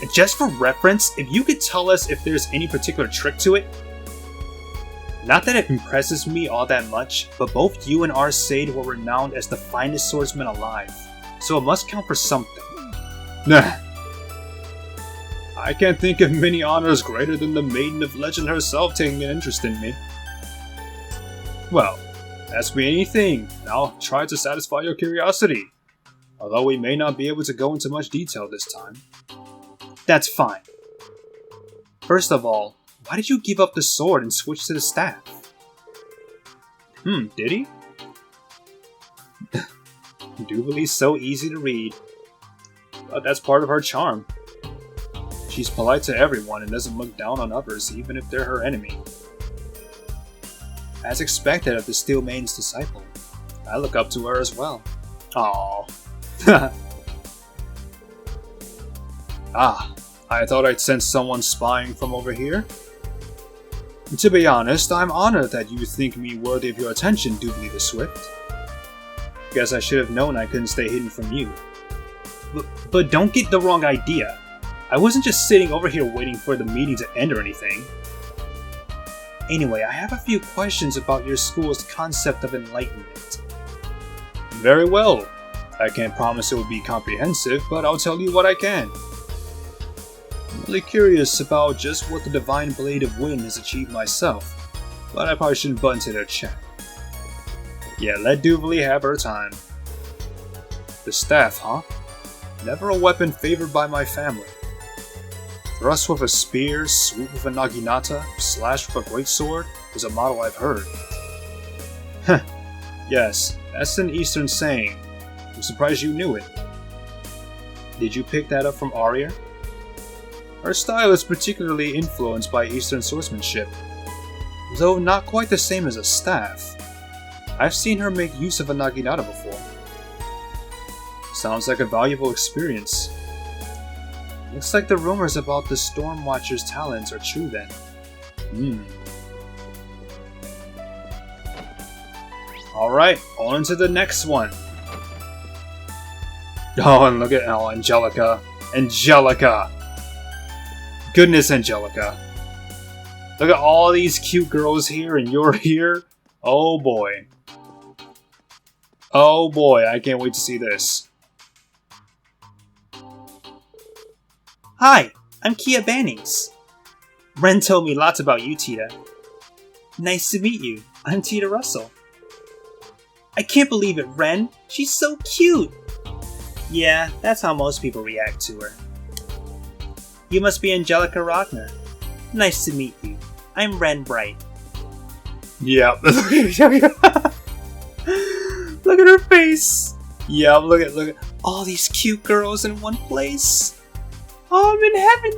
And just for reference, if you could tell us if there's any particular trick to it. Not that it impresses me all that much, but both you and Arcade were renowned as the finest swordsmen alive, so it must count for something. Nah. I can't think of many honors greater than the Maiden of Legend herself taking an interest in me. Well, ask me anything, and I'll try to satisfy your curiosity, although we may not be able to go into much detail this time. That's fine. First of all, why did you give up the sword and switch to the staff? Did he? Duvalie's so easy to read. But that's part of her charm. She's polite to everyone and doesn't look down on others even if they're her enemy. As expected of the Steel Maiden's disciple, I look up to her as well. Aww. I thought I'd sense someone spying from over here. To be honest, I'm honored that you think me worthy of your attention, Duvalie the Swift. Guess I should have known I couldn't stay hidden from you. But don't get the wrong idea. I wasn't just sitting over here waiting for the meeting to end or anything. Anyway, I have a few questions about your school's concept of enlightenment. Very well. I can't promise it will be comprehensive, but I'll tell you what I can. I'm really curious about just what the Divine Blade of Wind has achieved myself, but I probably shouldn't butt into their chat. Yeah, let Duvalie have her time. The staff, huh? Never a weapon favored by my family. Thrust with a spear, sweep with a naginata, slash with a greatsword is a motto I've heard. Heh, yes, that's an Eastern saying. I'm surprised you knew it. Did you pick that up from Aria? Her style is particularly influenced by Eastern swordsmanship, though not quite the same as a staff. I've seen her make use of a naginata before. Sounds like a valuable experience. Looks like the rumors about the Stormwatcher's talents are true then. Alright, on to the next one. Oh, and look at Angelica. Angelica! Goodness, Angelica. Look at all these cute girls here, and you're here. Oh boy. Oh boy, I can't wait to see this. Hi, I'm Kia Bannings. Ren told me lots about you, Tita. Nice to meet you. I'm Tita Russell. I can't believe it, Ren. She's so cute. Yeah, that's how most people react to her. You must be Angelica Ragnar. Nice to meet you. I'm Ren Bright. Yeah. Look at her face! Yeah, look at all these cute girls in one place. Oh, I'm in heaven!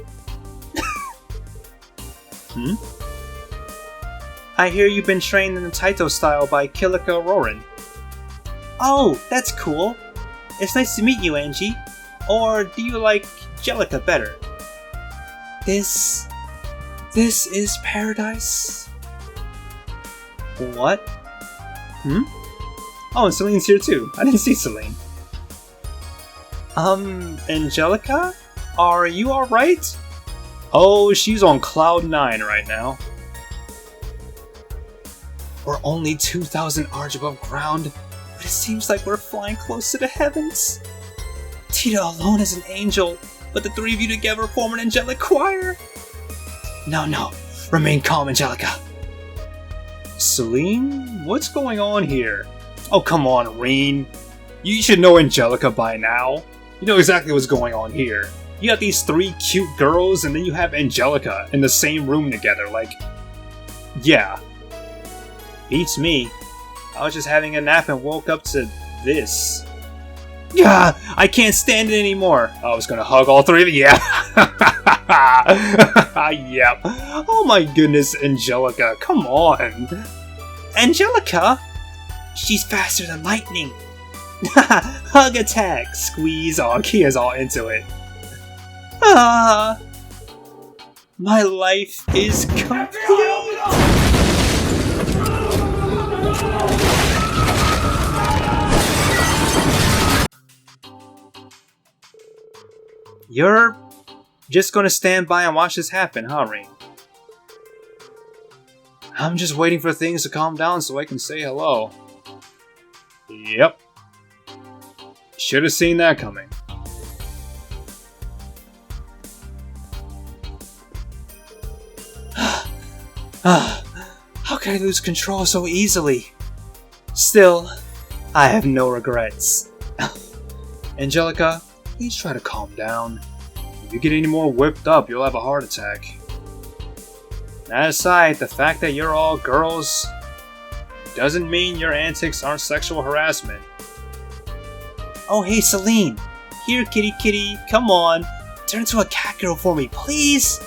I hear you've been trained in the Taito style by Kilika Rorin. Oh, that's cool. It's nice to meet you, Angie. Or do you like Jellica better? This is paradise? What? Oh, and Celine's here too. I didn't see Celine. Angelica? Are you alright? Oh, she's on cloud 9 right now. We're only 2,000 arch above ground, but it seems like we're flying close to the heavens. Tita alone is an angel, but the three of you together form an angelic choir. No. Remain calm, Angelica. Celine? What's going on here? Oh, come on, Reen. You should know Angelica by now. You know exactly what's going on here. You got these 3 cute girls, and then you have Angelica in the same room together, like... Yeah. Beats me. I was just having a nap and woke up to this. Yeah, I can't stand it anymore. I was gonna hug all 3 of you. Yeah. Yep. Oh my goodness, Angelica, come on. Angelica? She's faster than lightning. Hug attack, squeeze. Oh, Kia's all into it. My life is complete. You're just gonna stand by and watch this happen, huh, Ring? I'm just waiting for things to calm down so I can say hello. Yep. Should have seen that coming. How can I lose control so easily? Still, I have no regrets. Angelica, please try to calm down. If you get any more whipped up, you'll have a heart attack. That aside, the fact that you're all girls doesn't mean your antics aren't sexual harassment. Oh, hey, Celine. Here, kitty, come on. Turn into a cat girl for me, please.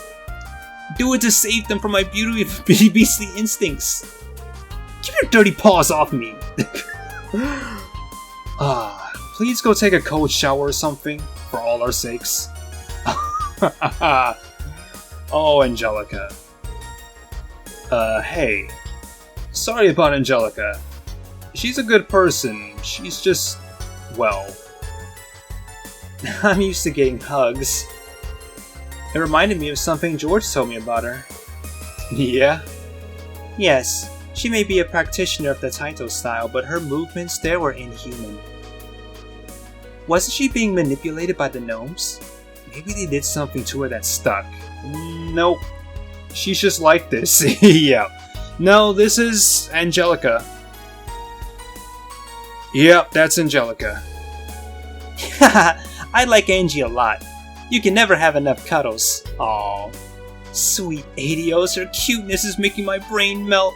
Do it to save them from my beastly instincts. Keep your dirty paws off me. Please go take a cold shower or something, for all our sakes. Oh, Angelica. Hey. Sorry about Angelica. She's a good person. She's just... well... I'm used to getting hugs. It reminded me of something George told me about her. Yeah? Yes, she may be a practitioner of the Taito style, but her movements there were inhuman. Wasn't she being manipulated by the gnomes? Maybe they did something to her that stuck. Nope. She's just like this. Yeah. No, this is Angelica. Yep, that's Angelica. I like Angie a lot. You can never have enough cuddles. Aw. Sweet Adios, her cuteness is making my brain melt.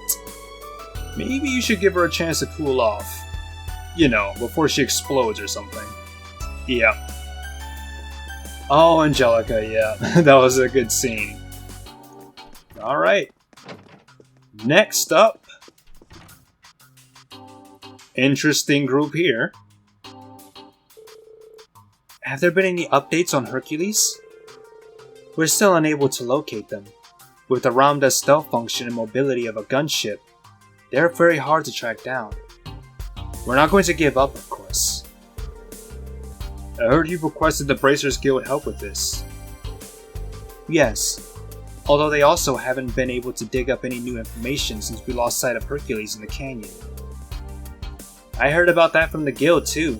Maybe you should give her a chance to cool off. You know, before she explodes or something. Yeah. Oh, Angelica, yeah. That was a good scene. Alright. Next up. Interesting group here. Have there been any updates on Hercules? We're still unable to locate them. With the Ramda's stealth function and mobility of a gunship, they're very hard to track down. We're not going to give up, of course. I heard you've requested the Bracers Guild help with this. Yes, although they also haven't been able to dig up any new information since we lost sight of Hercules in the canyon. I heard about that from the guild too.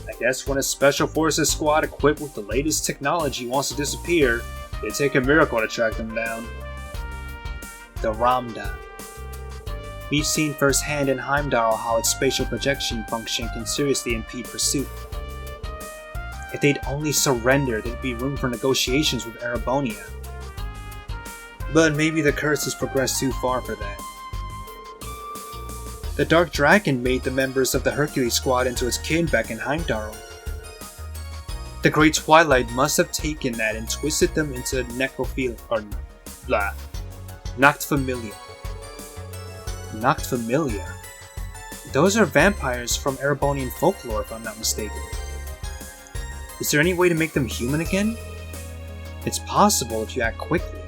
I guess when a special forces squad equipped with the latest technology wants to disappear, they take a miracle to track them down. The Ramda. We've seen firsthand in Heimdall how its spatial projection function can seriously impede pursuit. If they'd only surrender, there'd be room for negotiations with Erebonia. But maybe the curse has progressed too far for that. The Dark Dragon made the members of the Hercules squad into its kin back in Heimdall. The Great Twilight must have taken that and twisted them into Noctfamilia. Noctfamilia? Those are vampires from Erebonian folklore, if I'm not mistaken. Is there any way to make them human again? It's possible if you act quickly.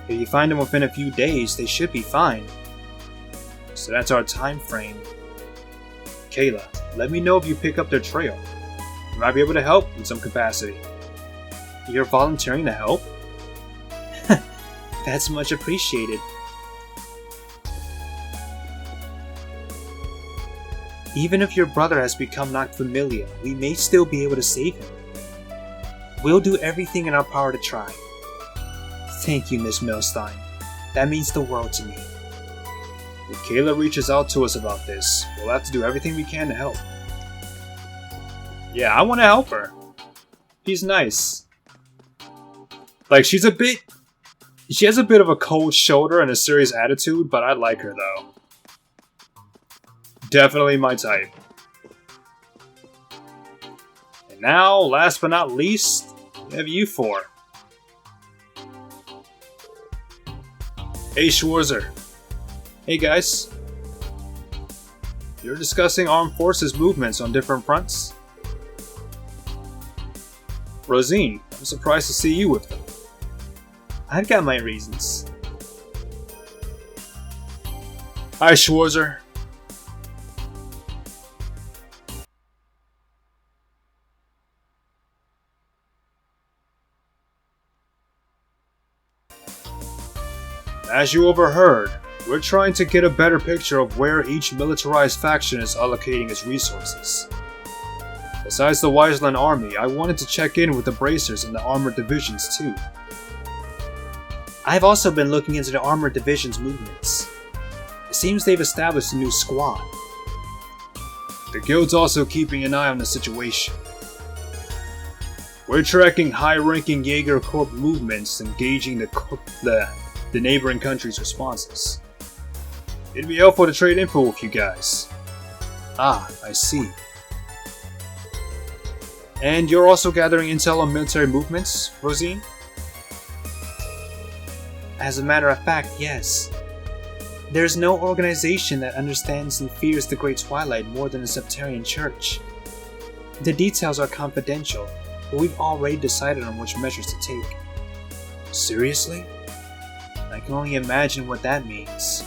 If you find them within a few days, they should be fine. So that's our time frame. Kayla, let me know if you pick up their trail. You might be able to help in some capacity. You're volunteering to help? That's much appreciated. Even if your brother has become Noctfamilia, we may still be able to save him. We'll do everything in our power to try. Thank you, Miss Milstein. That means the world to me. If Kayla reaches out to us about this, we'll have to do everything we can to help. Yeah, I want to help her. She's nice. Like, she has a bit of a cold shoulder and a serious attitude, but I like her though. Definitely my type. And now, last but not least, we have you four. Hey Schwarzer. Hey guys. You're discussing armed forces movements on different fronts? Rosine, I'm surprised to see you with them. I've got my reasons. Hi Schwarzer. As you overheard, we're trying to get a better picture of where each militarized faction is allocating its resources. Besides the Wiseland army, I wanted to check in with the bracers and the armored divisions too. I've also been looking into the armored division's movements. It seems they've established a new squad. The guild's also keeping an eye on the situation. We're tracking high-ranking Jaeger Corps movements and gauging the neighboring countries' responses. It'd be helpful to trade info with you guys. Ah, I see. And you're also gathering intel on military movements, Rosine? As a matter of fact, yes. There's no organization that understands and fears the Great Twilight more than the Septarian Church. The details are confidential, but we've already decided on which measures to take. Seriously? I can only imagine what that means.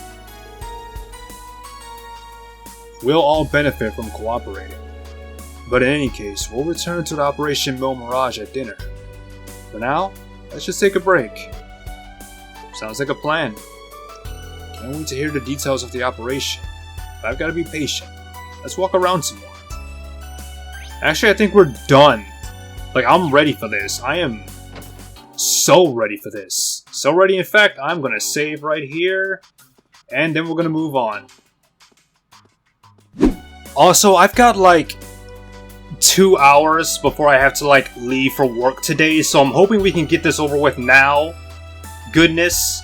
We'll all benefit from cooperating. But in any case, we'll return to the Operation MILLE Mirage at dinner. For now, let's just take a break. Sounds like a plan. Can't wait to hear the details of the operation. But I've got to be patient. Let's walk around some more. Actually, I think we're done. Like, I'm ready for this. I am so ready for this. So ready, in fact, I'm going to save right here. And then we're going to move on. Also, I've got like 2 hours before I have to like leave for work today. So I'm hoping we can get this over with now. Goodness.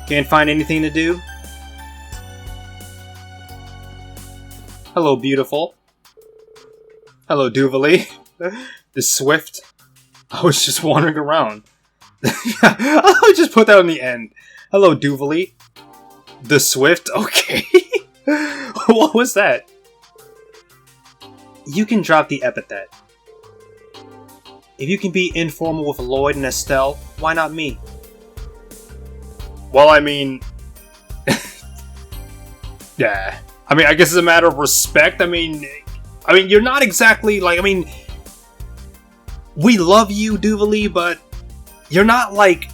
Can't find anything to do? Hello, beautiful. Hello, Duvalie. The Swift. I was just wandering around. I'll just put that on the end. Hello, Duvalie. The Swift? Okay. What was that? You can drop the epithet. If you can be informal with Lloyd and Estelle, why not me? Well, I mean... yeah. I mean, I guess it's a matter of respect. I mean, you're not exactly, like, we love you, Duvalie, but you're not, like,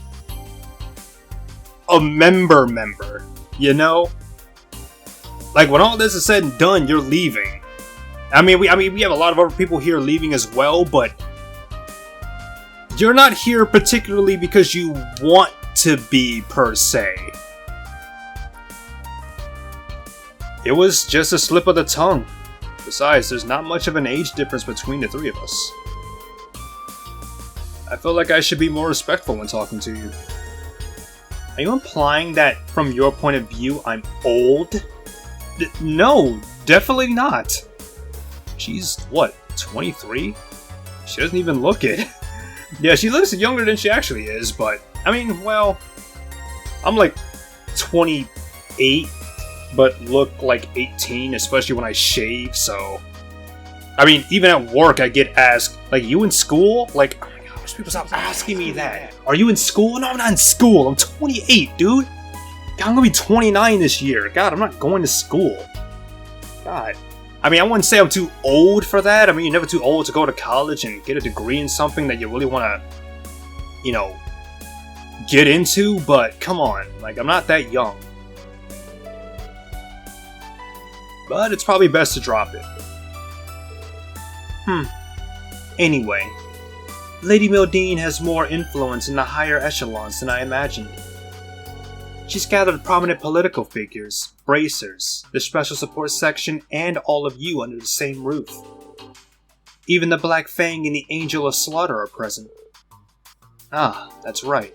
a member, you know? Like, when all this is said and done, you're leaving. We have a lot of other people here leaving as well, but you're not here particularly because you want to be, per se. It was just a slip of the tongue. The Besides, there's not much of an age difference between the three of us. I feel like I should be more respectful when talking to you. Are you implying that, from your point of view, I'm old? No, definitely not. She's, what, 23? She doesn't even look it. Yeah, she looks younger than she actually is, but, I mean, well, I'm like 28, but look like 18, especially when I shave, so... I mean, even at work, I get asked, like, you in school? Like, oh my gosh, people stop asking me that. Are you in school? No, I'm not in school. I'm 28, dude. God, I'm gonna be 29 this year. God, I'm not going to school. God. I mean, I wouldn't say I'm too old for that. I mean, you're never too old to go to college and get a degree in something that you really want to, you know, get into, but come on. Like, I'm not that young. But it's probably best to drop it. Anyway, Lady Mildine has more influence in the higher echelons than I imagined. She's gathered prominent political figures, bracers, the Special Support Section, and all of you under the same roof. Even the Black Fang and the Angel of Slaughter are present. Ah, that's right.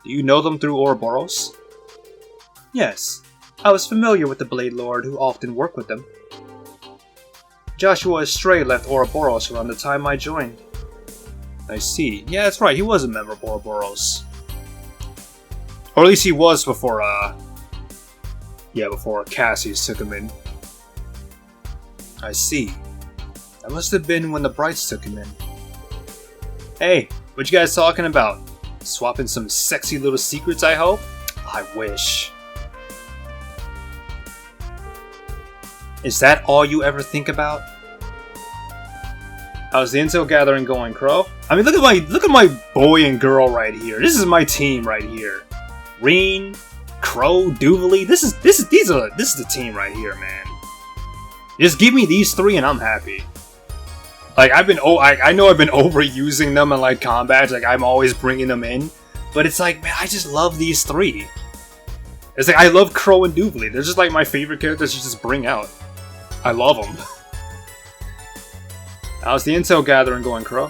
Do you know them through Ouroboros? Yes, I was familiar with the Blade Lord who often worked with them. Joshua Estray left Ouroboros around the time I joined. I see. Yeah, that's right, he was a member of Ouroboros. Or at least he was before, before Cassius took him in. I see. That must have been when the Brights took him in. Hey, what you guys talking about? Swapping some sexy little secrets, I hope? I wish. Is that all you ever think about? How's the intel gathering going, Crow? I mean, look at my boy and girl right here. This is my team right here. Reen, Crow, Duvalie. This is the team right here, man. Just give me these three and I'm happy. Like, I know I've been overusing them in like combats. Like, I'm always bringing them in, but it's like, man, I just love these three. It's like I love Crow and Duvalie. They're just like my favorite characters to just bring out. I love them. How's the intel gathering going, Crow?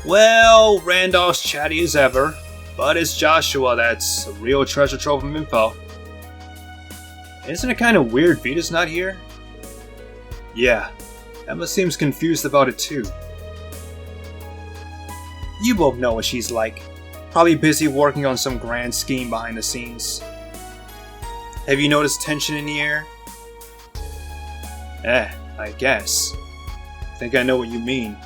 Well, Randolph's chatty as ever, but it's Joshua that's a real treasure trove of info. Isn't it kind of weird Vita's not here? Yeah, Emma seems confused about it too. You both know what she's like. Probably busy working on some grand scheme behind the scenes. Have you noticed tension in the air? I guess. Think I know what you mean.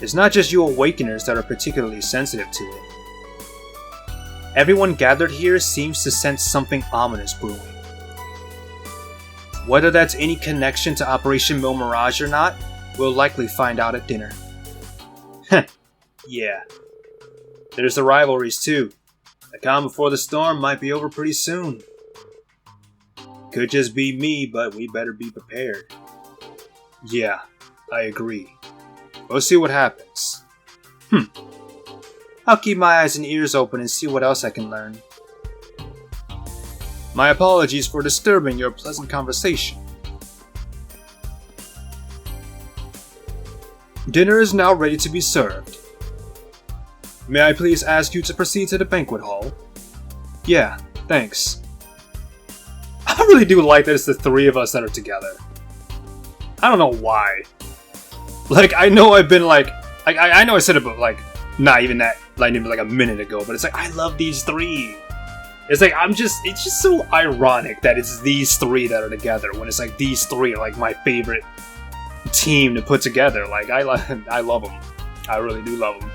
It's not just you Awakeners that are particularly sensitive to it. Everyone gathered here seems to sense something ominous brewing. Whether that's any connection to Operation MILLE Mirage or not, we'll likely find out at dinner. Yeah. There's the rivalries too. The calm before the storm might be over pretty soon. Could just be me, but we better be prepared. Yeah, I agree. We'll see what happens. I'll keep my eyes and ears open and see what else I can learn. My apologies for disturbing your pleasant conversation. Dinner is now ready to be served. May I please ask you to proceed to the banquet hall? Yeah, thanks. I really do like that it's the three of us that are together. I don't know why. Like, I know I've been like... I know I said it, but like, not even that, like, even like a minute ago, but it's like, I love these three. It's like, it's just so ironic that it's these three that are together, when it's like, these three are like my favorite team to put together. Like, I love them. I really do love them.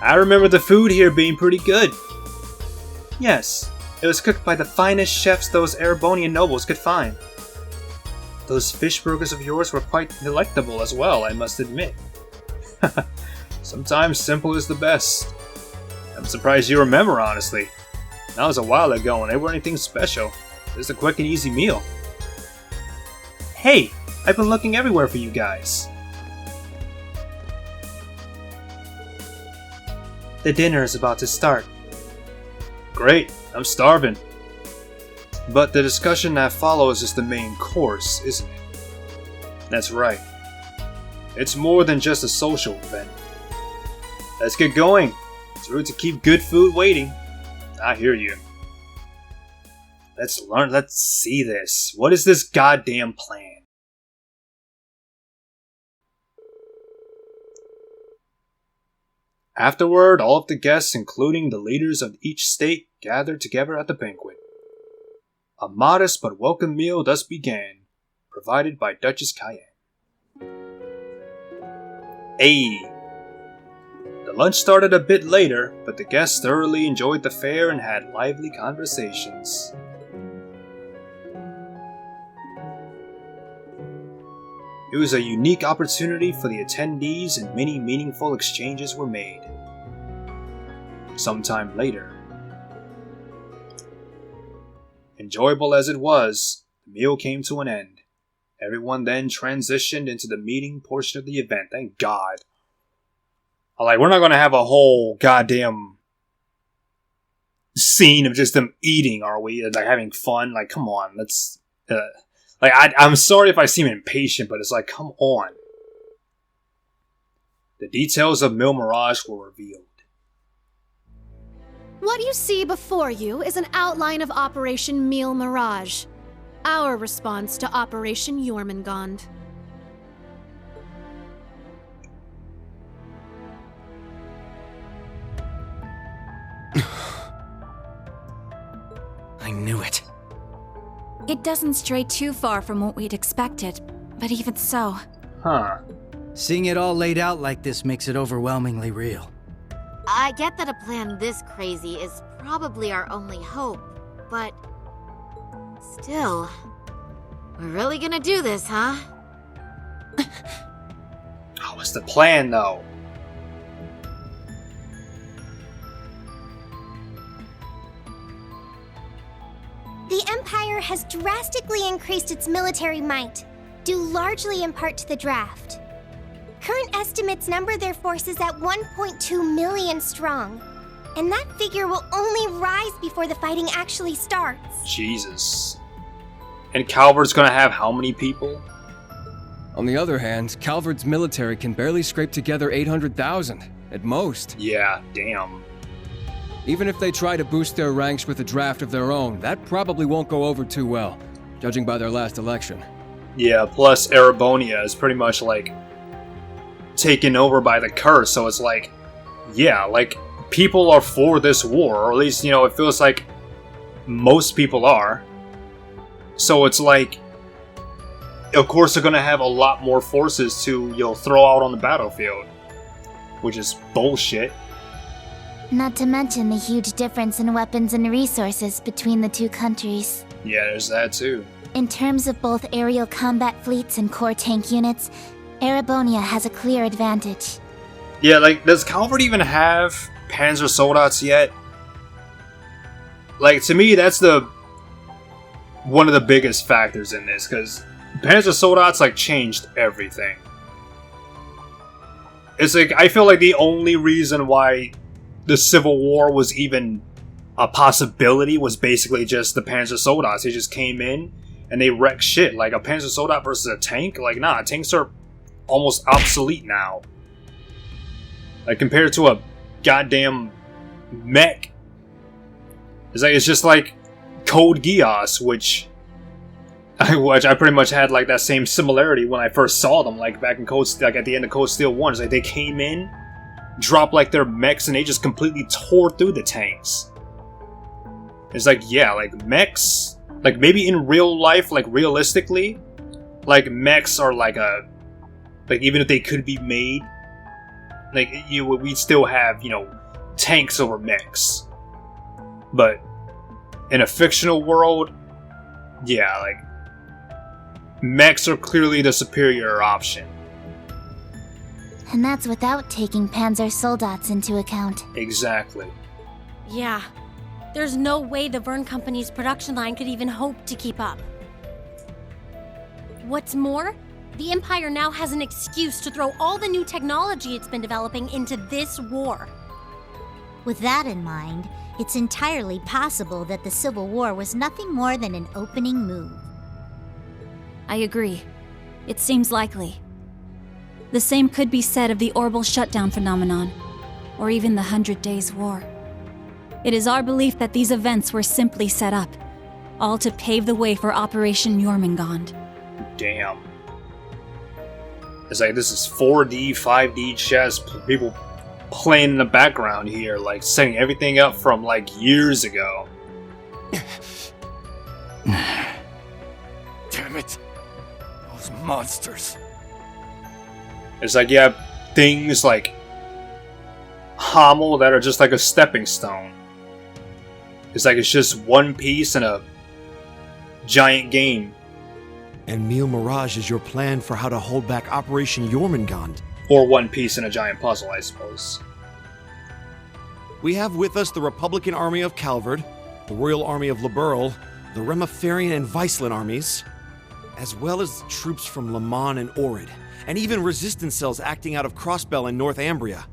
I remember the food here being pretty good. Yes, it was cooked by the finest chefs those Erebonian nobles could find. Those fish burgers of yours were quite delectable as well, I must admit. Sometimes simple is the best. I'm surprised you remember, honestly. That was a while ago and they weren't anything special. Just a quick and easy meal. Hey, I've been looking everywhere for you guys. The dinner is about to start. Great, I'm starving. But the discussion that follows is the main course, isn't it? That's right. It's more than just a social event. Let's get going. It's rude to keep good food waiting. I hear you. Let's learn, let's see this. What is this goddamn plan? Afterward, all of the guests, including the leaders of each state, gathered together at the banquet. A modest but welcome meal thus began, provided by Duchess Cayenne. Ayy. The lunch started a bit later, but the guests thoroughly enjoyed the fare and had lively conversations. It was a unique opportunity for the attendees and many meaningful exchanges were made. Sometime later. Enjoyable as it was, the meal came to an end. Everyone then transitioned into the meeting portion of the event. Thank God. We're not gonna have a whole goddamn scene of just them eating, are we? Having fun? Come on, let's... I'm sorry if I seem impatient, but it's come on. The details of MILLE Mirage were revealed. What you see before you is an outline of Operation MILLE Mirage, our response to Operation Jormungand. I knew it. It doesn't stray too far from what we'd expected, but even so... Huh. Seeing it all laid out like this makes it overwhelmingly real. I get that a plan this crazy is probably our only hope, but... still... we're really gonna do this, huh? What's the plan, though? The Empire has drastically increased its military might, due largely in part to the draft. Current estimates number their forces at 1.2 million strong, and that figure will only rise before the fighting actually starts. Jesus. And Calvard's gonna have how many people? On the other hand, Calvard's military can barely scrape together 800,000, at most. Yeah, damn. Even if they try to boost their ranks with a draft of their own, that probably won't go over too well, judging by their last election. Yeah, plus Erebonia is pretty much taken over by the curse, so it's people are for this war, or at least, it feels like most people are. So it's of course they're gonna have a lot more forces to, throw out on the battlefield. Which is bullshit. Not to mention the huge difference in weapons and resources between the two countries. Yeah, there's that too. In terms of both aerial combat fleets and core tank units, Erebonia has a clear advantage. Yeah, does Calvard even have Panzer Soldats yet? To me, that's one of the biggest factors in this, because Panzer Soldats, changed everything. It's I feel like the only reason why the Civil War was even a possibility was basically just the Panzer Soldats. They just came in and they wrecked shit. A Panzer Soldat versus a tank? Nah, tanks are almost obsolete now. Compared to a goddamn mech. It's just Code Geass, which I pretty much had that same similarity when I first saw them, back in Code, at the end of Code Steel 1. It's they came in, dropped their mechs, and they just completely tore through the tanks. It's mechs, maybe in real life, realistically, mechs are even if they could be made, we'd still have, tanks over mechs. But in a fictional world, yeah, mechs are clearly the superior option. And that's without taking Panzer Soldats into account. Exactly. Yeah. There's no way the Verne Company's production line could even hope to keep up. What's more, the Empire now has an excuse to throw all the new technology it's been developing into this war. With that in mind, It's entirely possible that the Civil War was nothing more than an opening move. I agree. It seems likely. The same could be said of the Orbital Shutdown phenomenon, or even the 100 Days War. It is our belief that these events were simply set up, all to pave the way for Operation Jormungand. Damn. It's like this is 4D, 5D chess, people playing in the background here, like setting everything up from like years ago. Damn it. Those monsters. It's like you have things like Hamel that are just like a stepping stone. It's like it's just one piece in a giant game. And MILLE Mirage is your plan for how to hold back Operation Jormungand. Or one piece in a giant puzzle, I suppose. We have with us the Republican Army of Calvard, the Royal Army of Liberl, the Remiferian and Viceland armies, as well as troops from Le Mans and Orid, and even resistance cells acting out of Crossbell and Northumbria.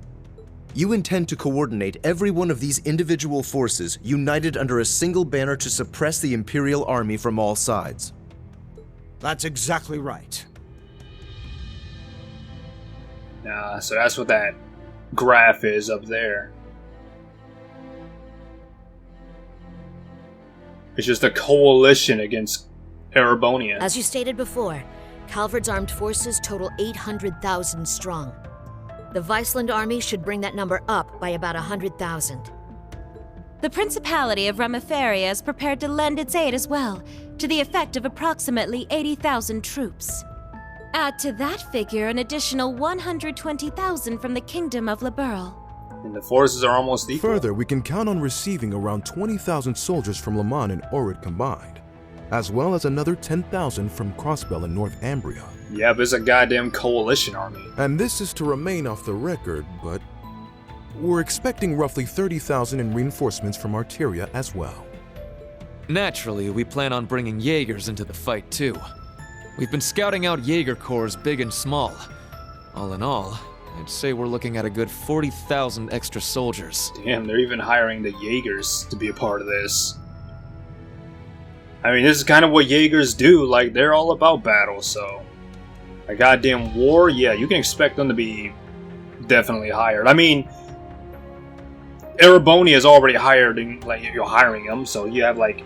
You intend to coordinate every one of these individual forces united under a single banner to suppress the Imperial Army from all sides. That's exactly right. So that's what that graph is up there. It's just a coalition against Erebonia. As you stated before, Calvard's armed forces total 800,000 strong. The Viceland army should bring that number up by about 100,000. The Principality of Remiferia is prepared to lend its aid as well, to the effect of approximately 80,000 troops. Add to that figure an additional 120,000 from the Kingdom of Liberl. And the forces are almost equal. Further, we can count on receiving around 20,000 soldiers from Le Mans and Orid combined, as well as another 10,000 from Crossbell and Northumbria. Yeah, but it's a goddamn coalition army. And this is to remain off the record, but we're expecting roughly 30,000 in reinforcements from Arteria as well. Naturally, we plan on bringing Jaegers into the fight too. We've been scouting out Jaeger corps big and small. All in all, I'd say we're looking at a good 40,000 extra soldiers. Damn, they're even hiring the Jaegers to be a part of this. I mean, this is kind of what Jaegers do. Like, they're all about battle, so... A goddamn war? Yeah, you can expect them to be definitely hired. I mean... Erebonia is already hired, and, like, you're hiring them, so you have, like...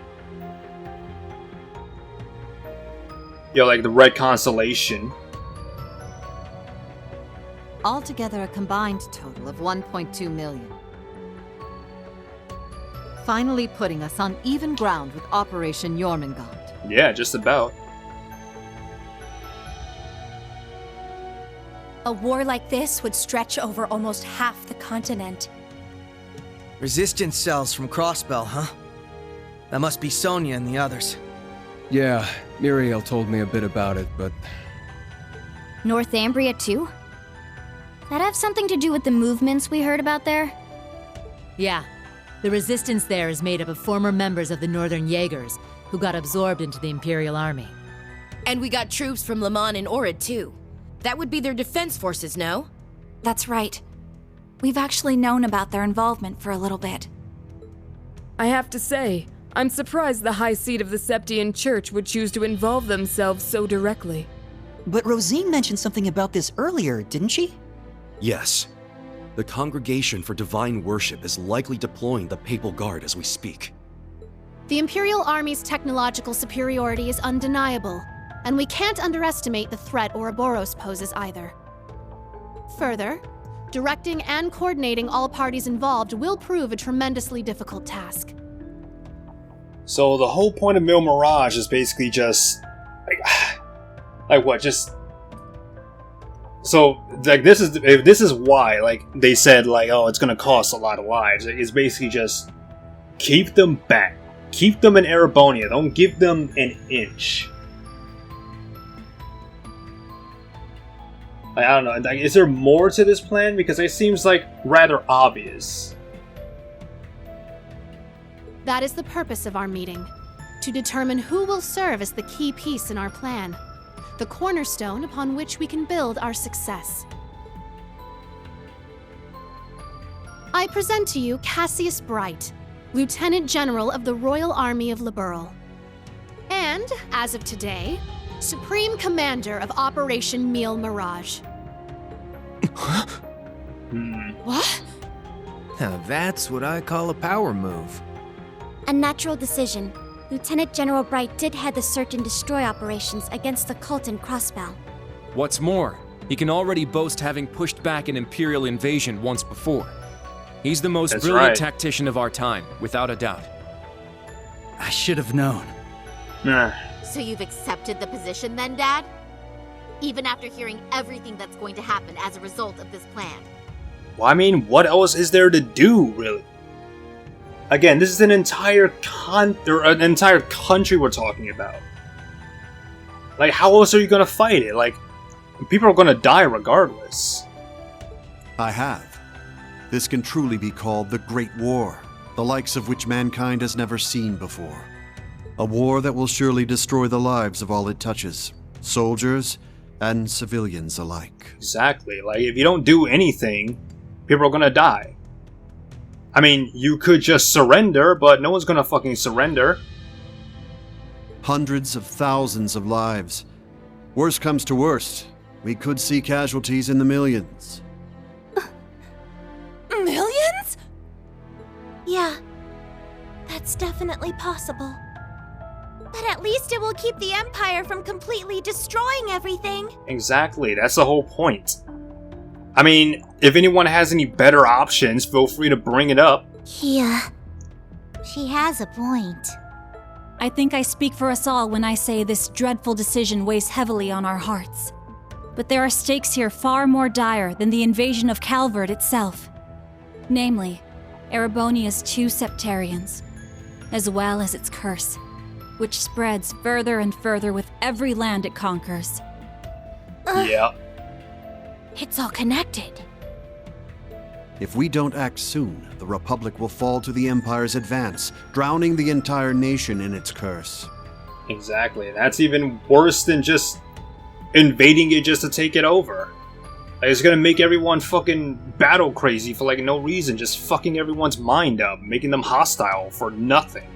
You know, like the Red Constellation. Altogether a combined total of 1.2 million. Finally putting us on even ground with Operation Jormungand. Yeah, just about. A war like this would stretch over almost half the continent. Resistance cells from Crossbell, huh? That must be Sonia and the others. Yeah, Muriel told me a bit about it, but... Northumbria too? That have something to do with the movements we heard about there? Yeah. The resistance there is made up of former members of the Northern Jaegers, who got absorbed into the Imperial Army. And we got troops from Le Mans and Orid too. That would be their defense forces, no? That's right. We've actually known about their involvement for a little bit. I have to say, I'm surprised the High Seat of the Septian Church would choose to involve themselves so directly. But Rosine mentioned something about this earlier, didn't she? Yes. The Congregation for Divine Worship is likely deploying the Papal Guard as we speak. The Imperial Army's technological superiority is undeniable, and we can't underestimate the threat Ouroboros poses either. Further, directing and coordinating all parties involved will prove a tremendously difficult task. So the whole point of MILLE Mirage is basically just... Like what? Just... So, like, this is why, like, they said, like, oh, it's gonna cost a lot of lives. It's basically just... Keep them back. Keep them in Erebonia. Don't give them an inch. Like, I don't know. Like, is there more to this plan? Because it seems, like, rather obvious. That is the purpose of our meeting, to determine who will serve as the key piece in our plan, the cornerstone upon which we can build our success. I present to you Cassius Bright, Lieutenant General of the Royal Army of Liberl. And, as of today, Supreme Commander of Operation MILLE Mirage. What? Now that's what I call a power move. A natural decision. Lieutenant General Bright did head the search and destroy operations against the cult in Crossbell. What's more, he can already boast having pushed back an Imperial invasion once before. He's the most brilliant tactician of our time, without a doubt. I should have known. So you've accepted the position then, Dad? Even after hearing everything that's going to happen as a result of this plan? Well, I mean, what else is there to do, really? Again, this is an entire country we're talking about. Like, how else are you gonna fight it? Like, people are gonna die regardless. I have. This can truly be called the Great War, the likes of which mankind has never seen before. A war that will surely destroy the lives of all it touches, soldiers and civilians alike. Exactly. Like, if you don't do anything, people are gonna die. I mean, you could just surrender, but no one's gonna fucking surrender. Hundreds of thousands of lives. Worst comes to worst, we could see casualties in the millions. Millions? Yeah, that's definitely possible. But at least it will keep the Empire from completely destroying everything. Exactly, that's the whole point. I mean, if anyone has any better options, feel free to bring it up. Yeah, she has a point. I think I speak for us all when I say this dreadful decision weighs heavily on our hearts. But there are stakes here far more dire than the invasion of Calvard itself. Namely, Erebonia's 2 Septarians, as well as its curse, which spreads further and further with every land it conquers. Yeah. It's all connected. If we don't act soon, the Republic will fall to the Empire's advance, drowning the entire nation in its curse. Exactly. That's even worse than just invading it just to take it over. Like, it's gonna make everyone fucking battle crazy for like no reason, just fucking everyone's mind up, making them hostile for nothing.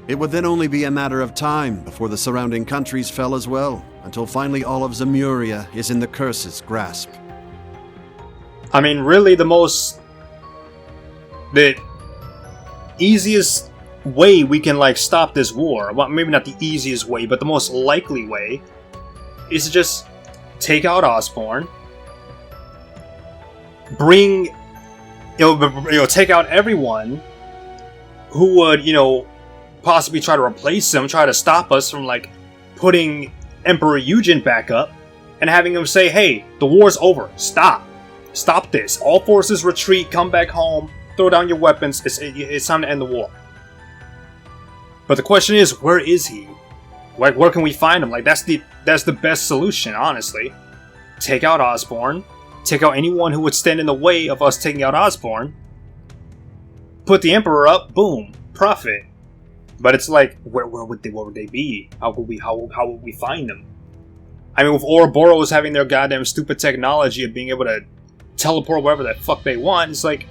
It would then only be a matter of time before the surrounding countries fell as well, until finally all of Zemuria is in the curse's grasp. I mean, really, the easiest way we can, like, stop this war, well, maybe not the easiest way, but the most likely way, is to just take out Osborn, bring, take out everyone who would, possibly try to replace him, try to stop us from, like, putting Emperor Eugen back up, and having him say, hey, the war's over, stop this, all forces retreat, come back home, throw down your weapons, it's time to end the war. But the question is, where is he? Like, where can we find him? Like, that's the best solution, honestly. Take out Osborn, take out anyone who would stand in the way of us taking out Osborn, put the Emperor up, boom, profit. But it's like, where would they be? How would we find them? I mean, with Ouroboros having their goddamn stupid technology of being able to teleport wherever the fuck they want, it's like,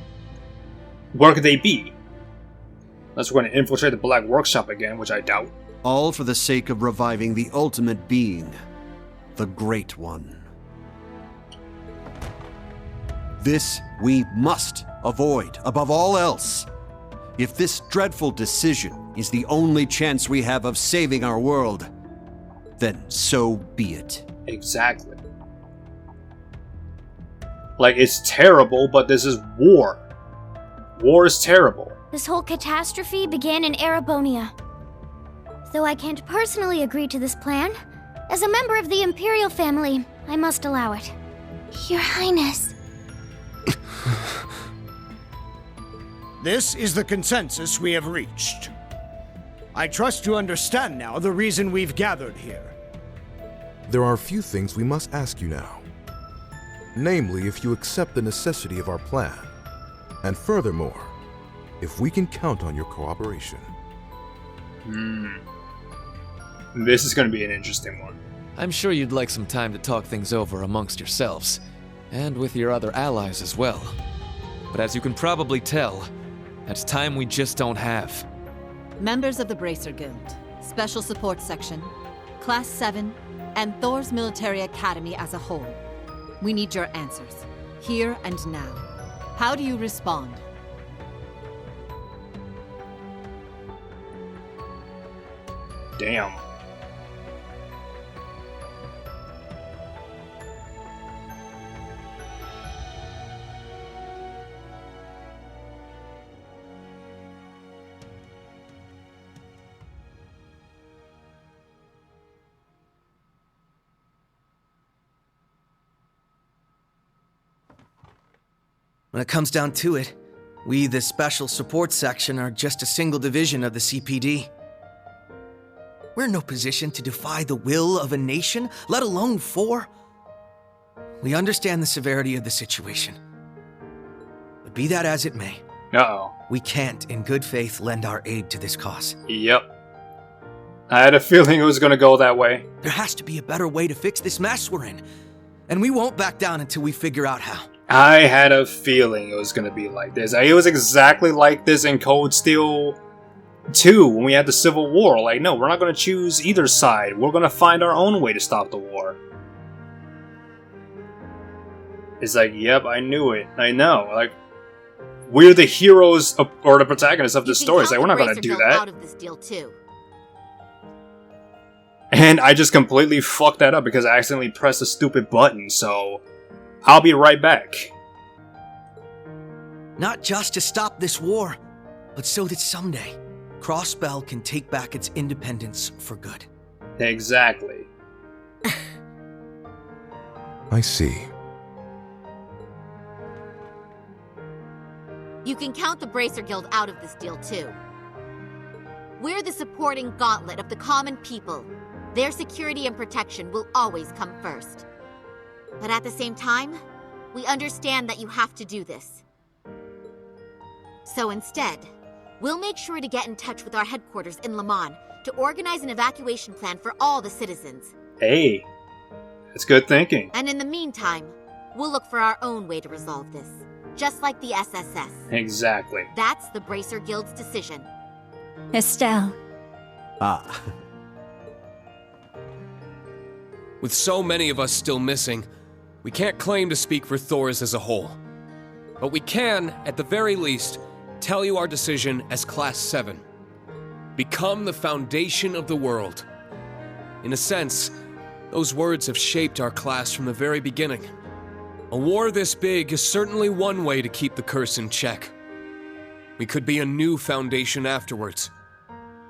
where could they be? Unless we're going to infiltrate the Black Workshop again, which I doubt. All for the sake of reviving the ultimate being, the Great One. This we must avoid above all else. If this dreadful decision is the only chance we have of saving our world, then so be it. Exactly. Like, it's terrible, but this is war. War is terrible. This whole catastrophe began in Erebonia. Though I can't personally agree to this plan, as a member of the Imperial family, I must allow it. Your Highness. This is the consensus we have reached. I trust you understand now the reason we've gathered here. There are a few things we must ask you now. Namely, if you accept the necessity of our plan. And furthermore, if we can count on your cooperation. This is going to be an interesting one. I'm sure you'd like some time to talk things over amongst yourselves, and with your other allies as well. But as you can probably tell, that's time we just don't have. Members of the Bracer Guild, Special Support Section, Class 7, and Thor's Military Academy as a whole. We need your answers, here and now. How do you respond? Damn. When it comes down to it, we, the Special Support Section, are just a single division of the CPD. We're in no position to defy the will of a nation, let alone 4. We understand the severity of the situation. But be that as it may, we can't, in good faith, lend our aid to this cause. Yep. I had a feeling it was going to go that way. There has to be a better way to fix this mess we're in, and we won't back down until we figure out how. I had a feeling it was going to be like this. It was exactly like this in Cold Steel 2 when we had the Civil War. Like, no, we're not going to choose either side. We're going to find our own way to stop the war. It's like, yep, I knew it. I know. Like, we're the heroes of, or the protagonists of the story. It's like, we're not going to do that. Out of this deal too. And I just completely fucked that up because I accidentally pressed a stupid button, so I'll be right back. Not just to stop this war, but so that someday, Crossbell can take back its independence for good. Exactly. I see. You can count the Bracer Guild out of this deal too. We're the supporting gauntlet of the common people. Their security and protection will always come first. But at the same time, we understand that you have to do this. So instead, we'll make sure to get in touch with our headquarters in Le Mans to organize an evacuation plan for all the citizens. Hey, that's good thinking. And in the meantime, we'll look for our own way to resolve this, just like the SSS. Exactly. That's the Bracer Guild's decision. Estelle. Ah. With so many of us still missing, we can't claim to speak for Thors as a whole. But we can, at the very least, tell you our decision as Class 7. Become the foundation of the world. In a sense, those words have shaped our class from the very beginning. A war this big is certainly one way to keep the curse in check. We could be a new foundation afterwards.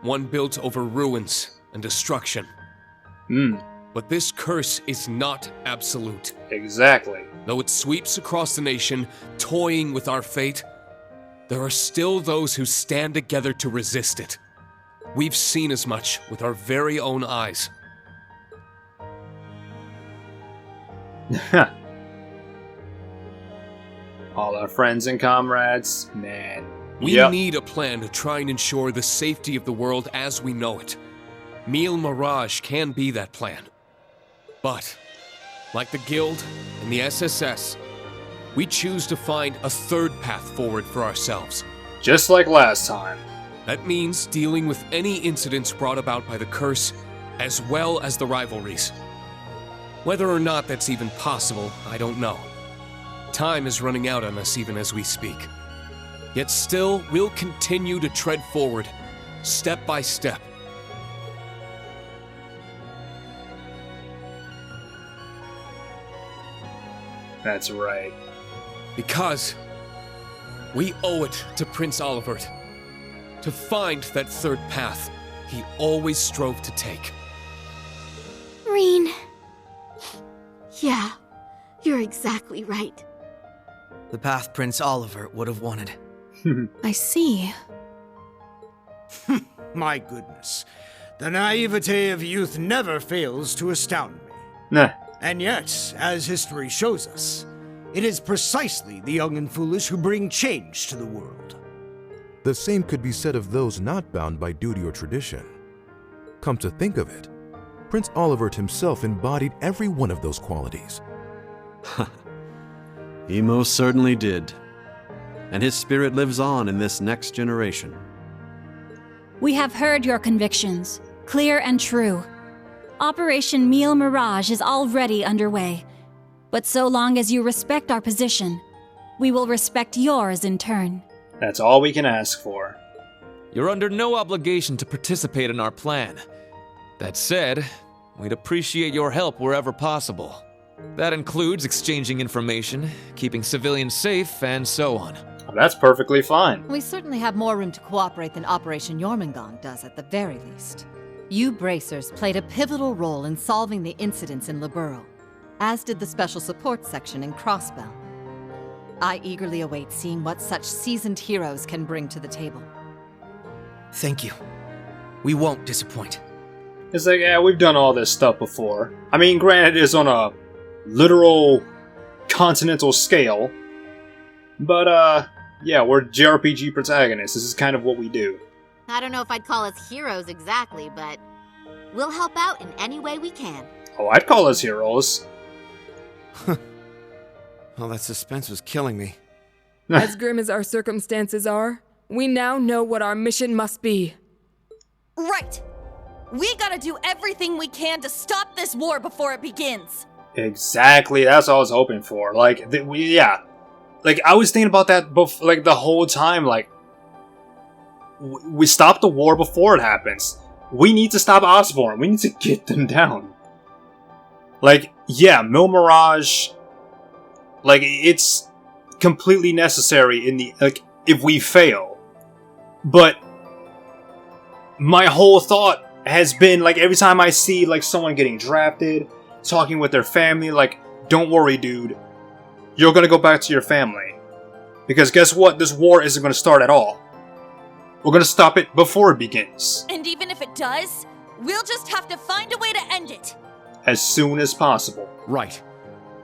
One built over ruins and destruction. But this curse is not absolute. Exactly. Though it sweeps across the nation, toying with our fate, there are still those who stand together to resist it. We've seen as much with our very own eyes. All our friends and comrades, man. We need a plan to try and ensure the safety of the world as we know it. MILLE Mirage can be that plan. But, like the Guild and the SSS, we choose to find a third path forward for ourselves. Just like last time. That means dealing with any incidents brought about by the curse, as well as the rivalries. Whether or not that's even possible, I don't know. Time is running out on us even as we speak. Yet still, we'll continue to tread forward, step by step. That's right. Because we owe it to Prince Olivert to find that third path he always strove to take. Reen. Yeah, you're exactly right. The path Prince Olivert would have wanted. I see. My goodness. The naivete of youth never fails to astound me. Nah. And yet, as history shows us, it is precisely the young and foolish who bring change to the world. The same could be said of those not bound by duty or tradition. Come to think of it, Prince Olivert himself embodied every one of those qualities. He most certainly did. and his spirit lives on in this next generation. We have heard your convictions, clear and true. Operation MILLE Mirage is already underway. But so long as you respect our position, we will respect yours in turn. That's all we can ask for. You're under no obligation to participate in our plan. That said, we'd appreciate your help wherever possible. That includes exchanging information, keeping civilians safe, and so on. That's perfectly fine. We certainly have more room to cooperate than Operation Jormungand does at the very least. You Bracers played a pivotal role in solving the incidents in Liberl, as did the Special Support Section in Crossbell. I eagerly await seeing what such seasoned heroes can bring to the table. Thank you. We won't disappoint. It's like, yeah, we've done all this stuff before. I mean, granted, it's on a literal continental scale. But, yeah, we're JRPG protagonists. This is kind of what we do. I don't know if I'd call us heroes exactly, but we'll help out in any way we can. Oh, I'd call us heroes. Oh, that suspense was killing me. As grim as our circumstances are, we now know what our mission must be. Right! We gotta do everything we can to stop this war before it begins! Exactly, that's what I was hoping for. Like, yeah. Like, I was thinking about that like the whole time, like, we stop the war before it happens. We need to stop Osborne. We need to get them down. Like, yeah, MILLE Mirage, like, it's completely necessary in the, like, if we fail. But my whole thought has been, like, every time I see, like, someone getting drafted, talking with their family, like, don't worry, dude. You're gonna go back to your family. Because guess what? This war isn't gonna start at all. We're gonna stop it before it begins. And even if it does, we'll just have to find a way to end it. As soon as possible. Right.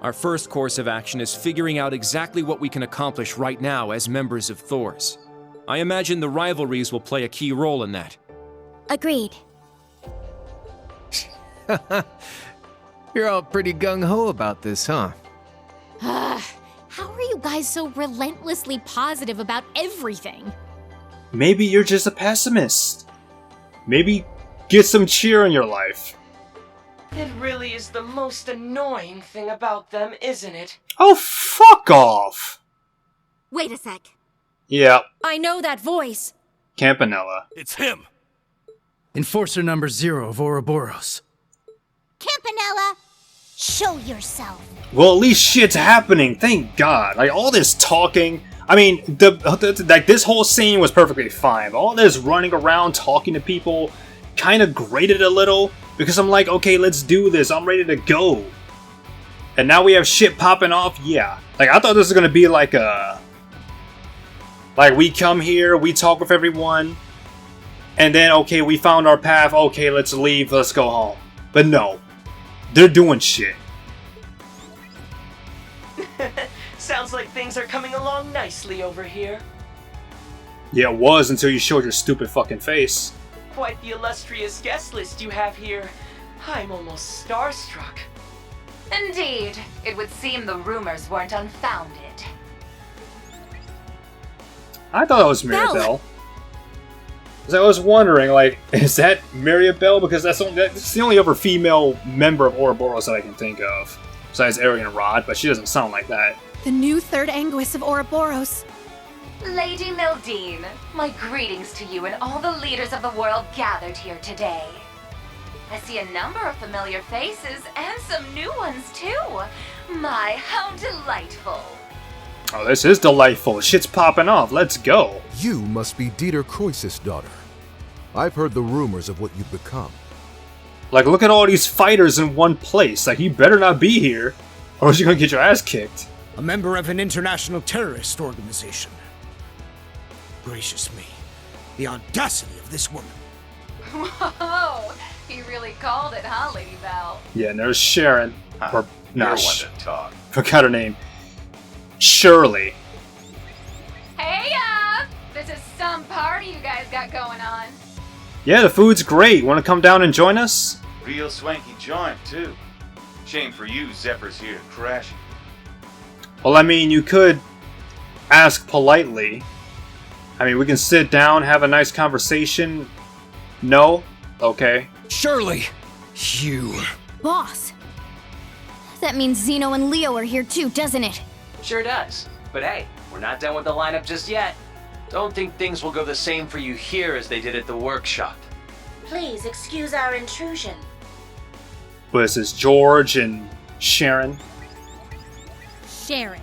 Our first course of action is figuring out exactly what we can accomplish right now as members of Thors. I imagine the rivalries will play a key role in that. Agreed. You're all pretty gung-ho about this, huh? How are you guys so relentlessly positive about everything? Maybe you're just a pessimist. Maybe get some cheer in your life. It really is the most annoying thing about them, isn't it? Oh, fuck off! Wait a sec. Yeah, I know that voice. Campanella. It's him! Enforcer number 0 of Ouroboros. Campanella, show yourself. Well, at least shit's happening, thank God. Like, all this talking... I mean, like, this whole scene was perfectly fine. But all this running around, talking to people, kind of grated a little. Because I'm like, okay, let's do this. I'm ready to go. And now we have shit popping off? Yeah. Like, I thought this was going to be like a... Like, we come here, we talk with everyone. And then, okay, we found our path. Okay, let's leave, let's go home. But no. They're doing shit. Sounds like things are coming along nicely over here. Yeah, it was until you showed your stupid fucking face. Quite the illustrious guest list you have here. I'm almost starstruck. Indeed. It would seem the rumors weren't unfounded. I thought it was Mirabelle. Because I was wondering, like, is that Mirabelle? Because that's the only other female member of Ouroboros that I can think of. Besides Arian Rod, but she doesn't sound like that. The new third Anguis of Ouroboros. Lady Mildine, my greetings to you and all the leaders of the world gathered here today. I see a number of familiar faces and some new ones too. My, how delightful. Oh, this is delightful. Shit's popping off. Let's go. You must be Dieter Croesus' daughter. I've heard the rumors of what you've become. Like, look at all these fighters in one place. Like, you better not be here, or else you're gonna get your ass kicked. A member of an international terrorist organization. Gracious me. The audacity of this woman. Whoa, he really called it, huh, Lady Val? Yeah, and there's Sharon. Or, You're nah, one to talk. forgot her name. Shirley. Hey, this is some party you guys got going on. Yeah, the food's great. Want to come down and join us? Real swanky joint, too. Shame for you, Zephyr's here crashing. Well, I mean, you could ask politely. I mean, we can sit down, have a nice conversation. No? Okay. Surely, you... Boss! That means Zeno and Leo are here too, doesn't it? Sure does. But hey, we're not done with the lineup just yet. Don't think things will go the same for you here as they did at the workshop. Please excuse our intrusion. But this is George and Sharon. Sharon.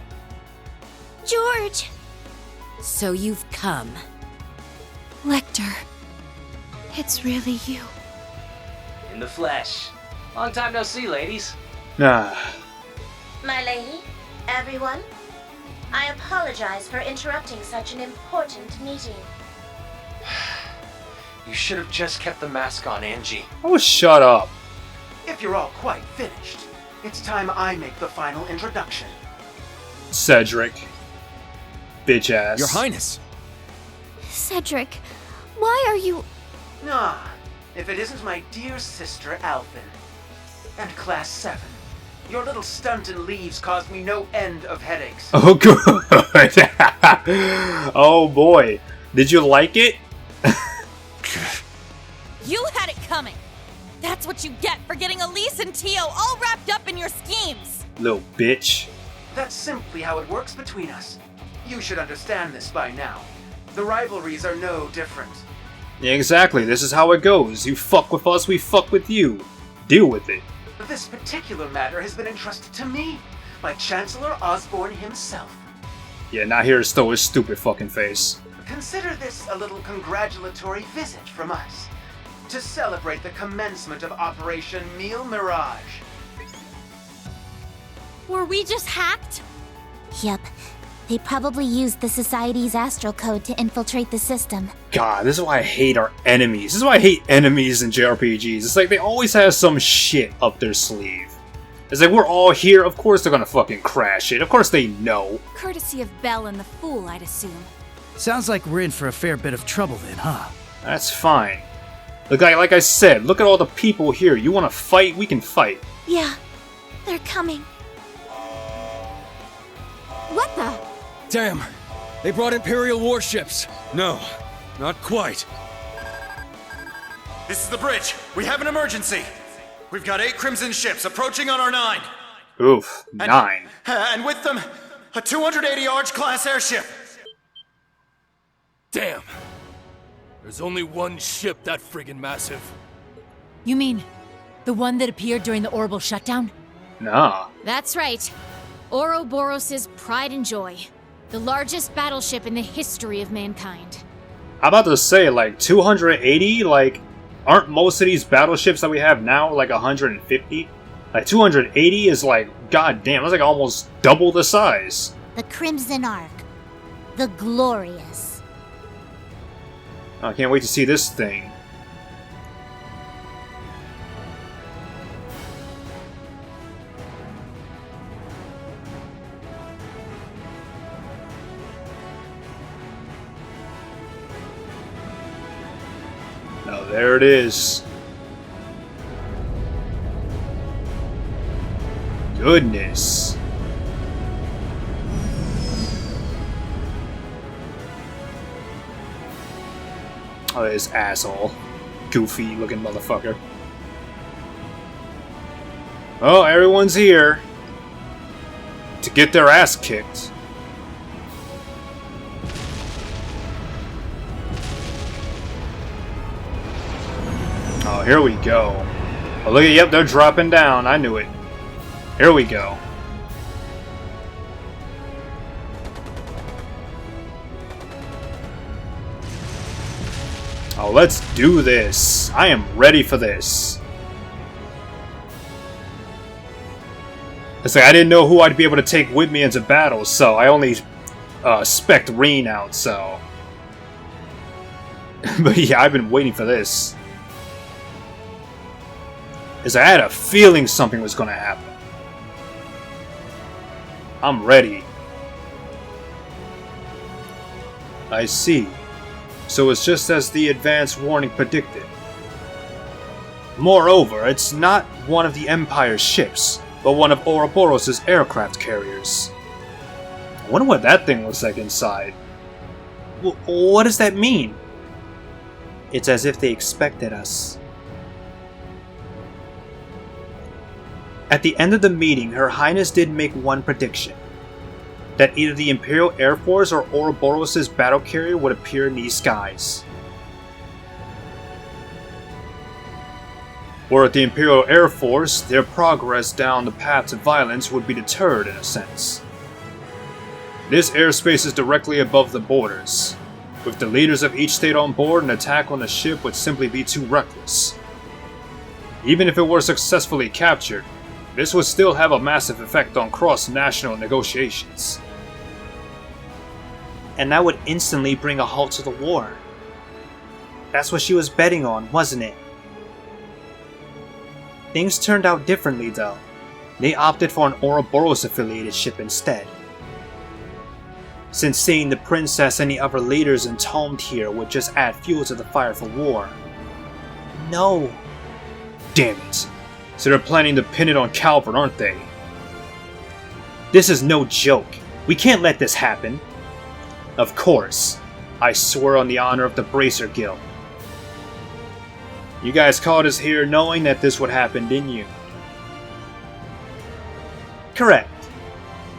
George! So you've come. Lecter. It's really you. In the flesh. Long time no see, ladies. Nah. My lady, everyone, I apologize for interrupting such an important meeting. You should have just kept the mask on, Angie. Oh, shut up. If you're all quite finished, it's time I make the final introduction. Cedric. Bitch ass. Your Highness. Cedric, why are you... Ah, if it isn't my dear sister Alvin. And Class 7. Your little stunt in leaves caused me no end of headaches. Oh, good. Oh, boy. Did you like it? You had it coming. That's what you get for getting Elise and Tio all wrapped up in your schemes. Little bitch. That's simply how it works between us. You should understand this by now. The rivalries are no different. Yeah, exactly. This is how it goes. You fuck with us, we fuck with you. Deal with it. This particular matter has been entrusted to me, by Chancellor Osborne himself. Yeah, not here to stow his stupid fucking face. Consider this a little congratulatory visit from us, to celebrate the commencement of Operation MILLE Mirage. Were we just hacked? Yep. They probably used the Society's astral code to infiltrate the system. God, this is why I hate our enemies. This is why I hate enemies in JRPGs. It's like they always have some shit up their sleeve. It's like, we're all here, of course they're gonna fucking crash it. Of course they know. Courtesy of Belle and the Fool, I'd assume. Sounds like we're in for a fair bit of trouble then, huh? That's fine. Look, like I said, look at all the people here. You wanna fight? We can fight. Yeah, they're coming. What the? Damn, they brought Imperial warships. No, not quite. This is the bridge. We have an emergency. We've got 8 Crimson ships approaching on our 9. Oof, 9. And with them, a 280 Arch-class airship. Damn. There's only one ship that friggin' massive. You mean the one that appeared during the orbital shutdown? Nah. That's right. Ouroboros' pride and joy. The largest battleship in the history of mankind. I'm about to say, like, 280? Like, aren't most of these battleships that we have now, like, 150? Like, 280 is like, goddamn, that's like almost double the size. The Crimson Ark. The Glorious. I can't wait to see this thing. Oh, there it is. Goodness. Oh, this asshole. Goofy looking motherfucker. Oh, everyone's here to get their ass kicked. Oh, here we go. Oh, look at, yep, they're dropping down. I knew it. Here we go. Oh, let's do this. I am ready for this. It's like I didn't know who I'd be able to take with me into battle, so I only spec'd Reen out, so. But yeah, I've been waiting for this. As I had a feeling something was going to happen. I'm ready. I see. So it's just as the advance warning predicted. Moreover, it's not one of the Empire's ships, but one of Ouroboros' aircraft carriers. wonder what that thing looks like inside. What does that mean? It's as if they expected us. At the end of the meeting, Her Highness did make one prediction. That either the Imperial Air Force or Ouroboros' battle carrier would appear in these skies. Or at the Imperial Air Force, their progress down the path to violence would be deterred in a sense. This airspace is directly above the borders. With the leaders of each state on board, an attack on the ship would simply be too reckless. Even if it were successfully captured, this would still have a massive effect on cross-national negotiations. And that would instantly bring a halt to the war. That's what she was betting on, wasn't it? Things turned out differently though. They opted for an Ouroboros-affiliated ship instead. Since seeing the princess and the other leaders entombed here would just add fuel to the fire for war. No. Damn it. So they're planning to pin it on Calvert, aren't they? This is no joke. We can't let this happen. Of course. I swear on the honor of the Bracer Guild. You guys called us here knowing that this would happen, didn't you? Correct.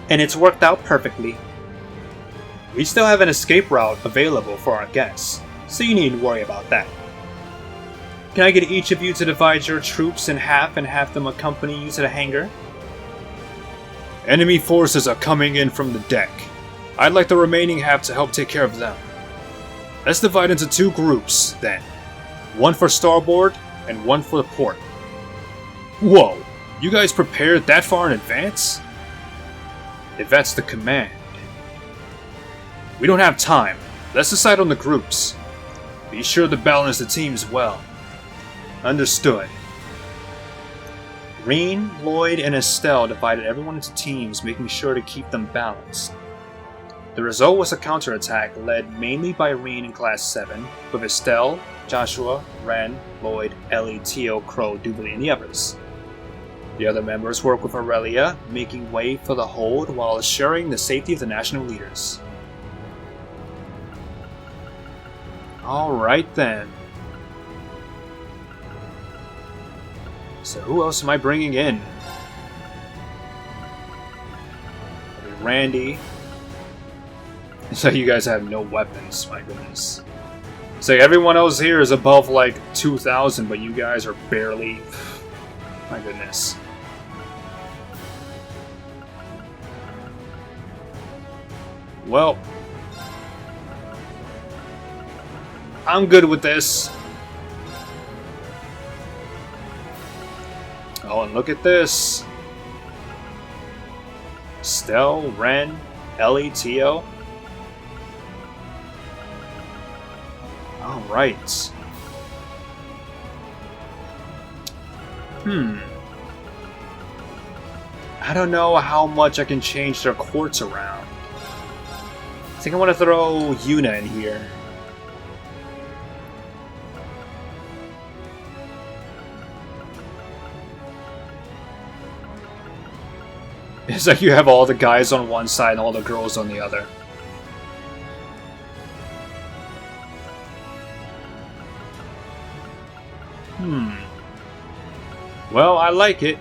And it's worked out perfectly. We still have an escape route available for our guests, so you needn't worry about that. Can I get each of you to divide your troops in half and have them accompany you to the hangar? Enemy forces are coming in from the deck. I'd like the remaining half to help take care of them. Let's divide into 2 groups, then. One for starboard, and one for the port. Whoa, you guys prepared that far in advance? If that's the command. We don't have time. Let's decide on the groups. Be sure to balance the teams well. Understood. Reen, Lloyd, and Estelle divided everyone into teams, making sure to keep them balanced. The result was a counterattack led mainly by Reen in Class 7, with Estelle, Joshua, Ren, Lloyd, Ellie, Teo, Crow, Dubley, and the others. The other members worked with Aurelia, making way for the hold while assuring the safety of the national leaders. Alright then. So who else am I bringing in? Randy. So you guys have no weapons, my goodness. So everyone else here is above like 2,000, but you guys are barely... My goodness. Well... I'm good with this. Oh, and look at this. Estelle, Ren, Ellie, Teo. Alright. I don't know how much I can change their quartz around. I think I want to throw Yuna in here. It's like you have all the guys on one side and all the girls on the other. Well, I like it.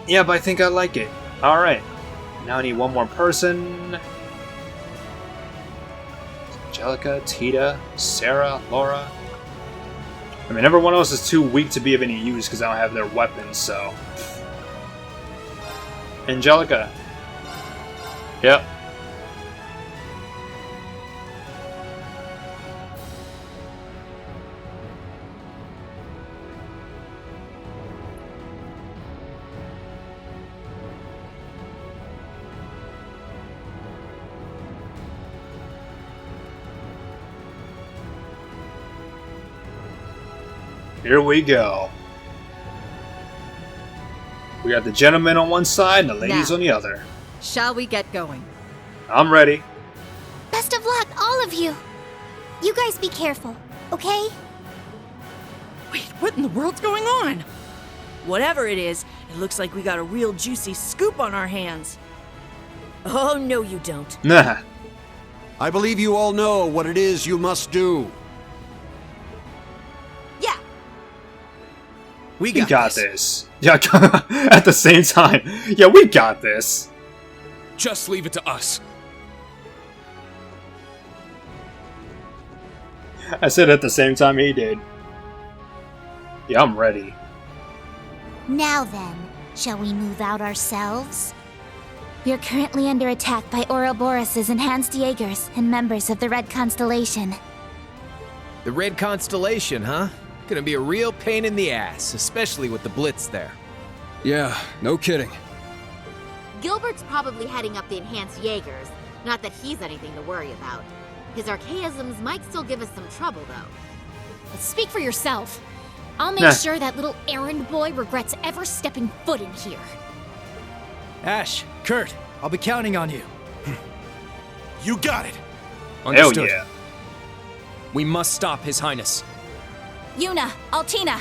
Yeah, but I think I like it. Alright. Now I need one more person. Angelica, Tita, Sarah, Laura. I mean, everyone else is too weak to be of any use because I don't have their weapons, so... Angelica. Yep. Here we go. We got the gentlemen on one side and the ladies on the other. Shall we get going? I'm ready. Best of luck, all of you. You guys be careful, okay? Wait, what in the world's going on? Whatever it is, it looks like we got a real juicy scoop on our hands. Oh, no you don't. Nah. I believe you all know what it is you must do. Yeah. We got this. Yeah, at the same time. Yeah, we got this. Just leave it to us. I said at the same time he did. Yeah, I'm ready. Now then, shall we move out ourselves? You're currently under attack by Ouroboros' enhanced Jaegers and members of the Red Constellation. The Red Constellation, huh? Gonna be a real pain in the ass, especially with the Blitz there. Yeah, no kidding. Gilbert's probably heading up the enhanced Jaegers. Not that he's anything to worry about. His archaisms might still give us some trouble, though. Speak for yourself. I'll make sure that little errand boy regrets ever stepping foot in here. Ash, Kurt, I'll be counting on you. You got it. Understood. Hell yeah. We must stop His Highness. Yuna, Altina,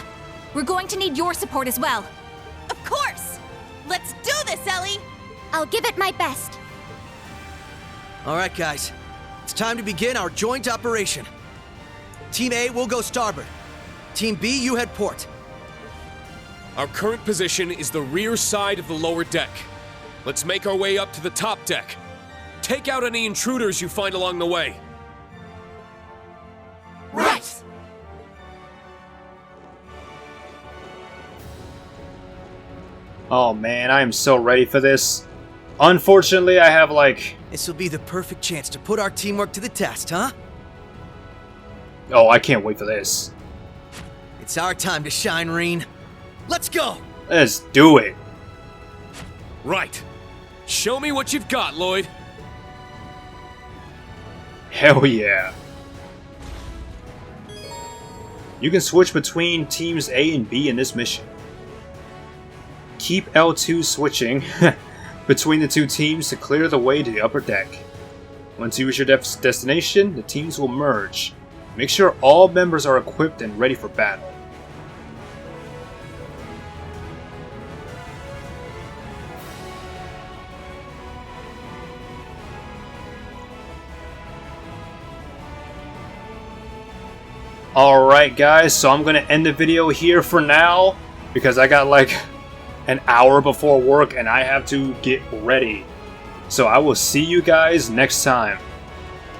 we're going to need your support as well. Of course! Let's do this, Ellie! I'll give it my best. All right, guys. It's time to begin our joint operation. Team A will go starboard. Team B, you head port. Our current position is the rear side of the lower deck. Let's make our way up to the top deck. Take out any intruders you find along the way. Right! Oh man, I am so ready for this. Unfortunately, I have like... This will be the perfect chance to put our teamwork to the test, huh? Oh, I can't wait for this. It's our time to shine, Reen. Let's go! Let's do it. Right. Show me what you've got, Lloyd. Hell yeah. You can switch between teams A and B in this mission. Keep L2 switching between the two teams to clear the way to the upper deck. Once you reach your destination, the teams will merge. Make sure all members are equipped and ready for battle. Alright guys, so I'm going to end the video here for now because I got like an hour before work and I have to get ready. So I will see you guys next time.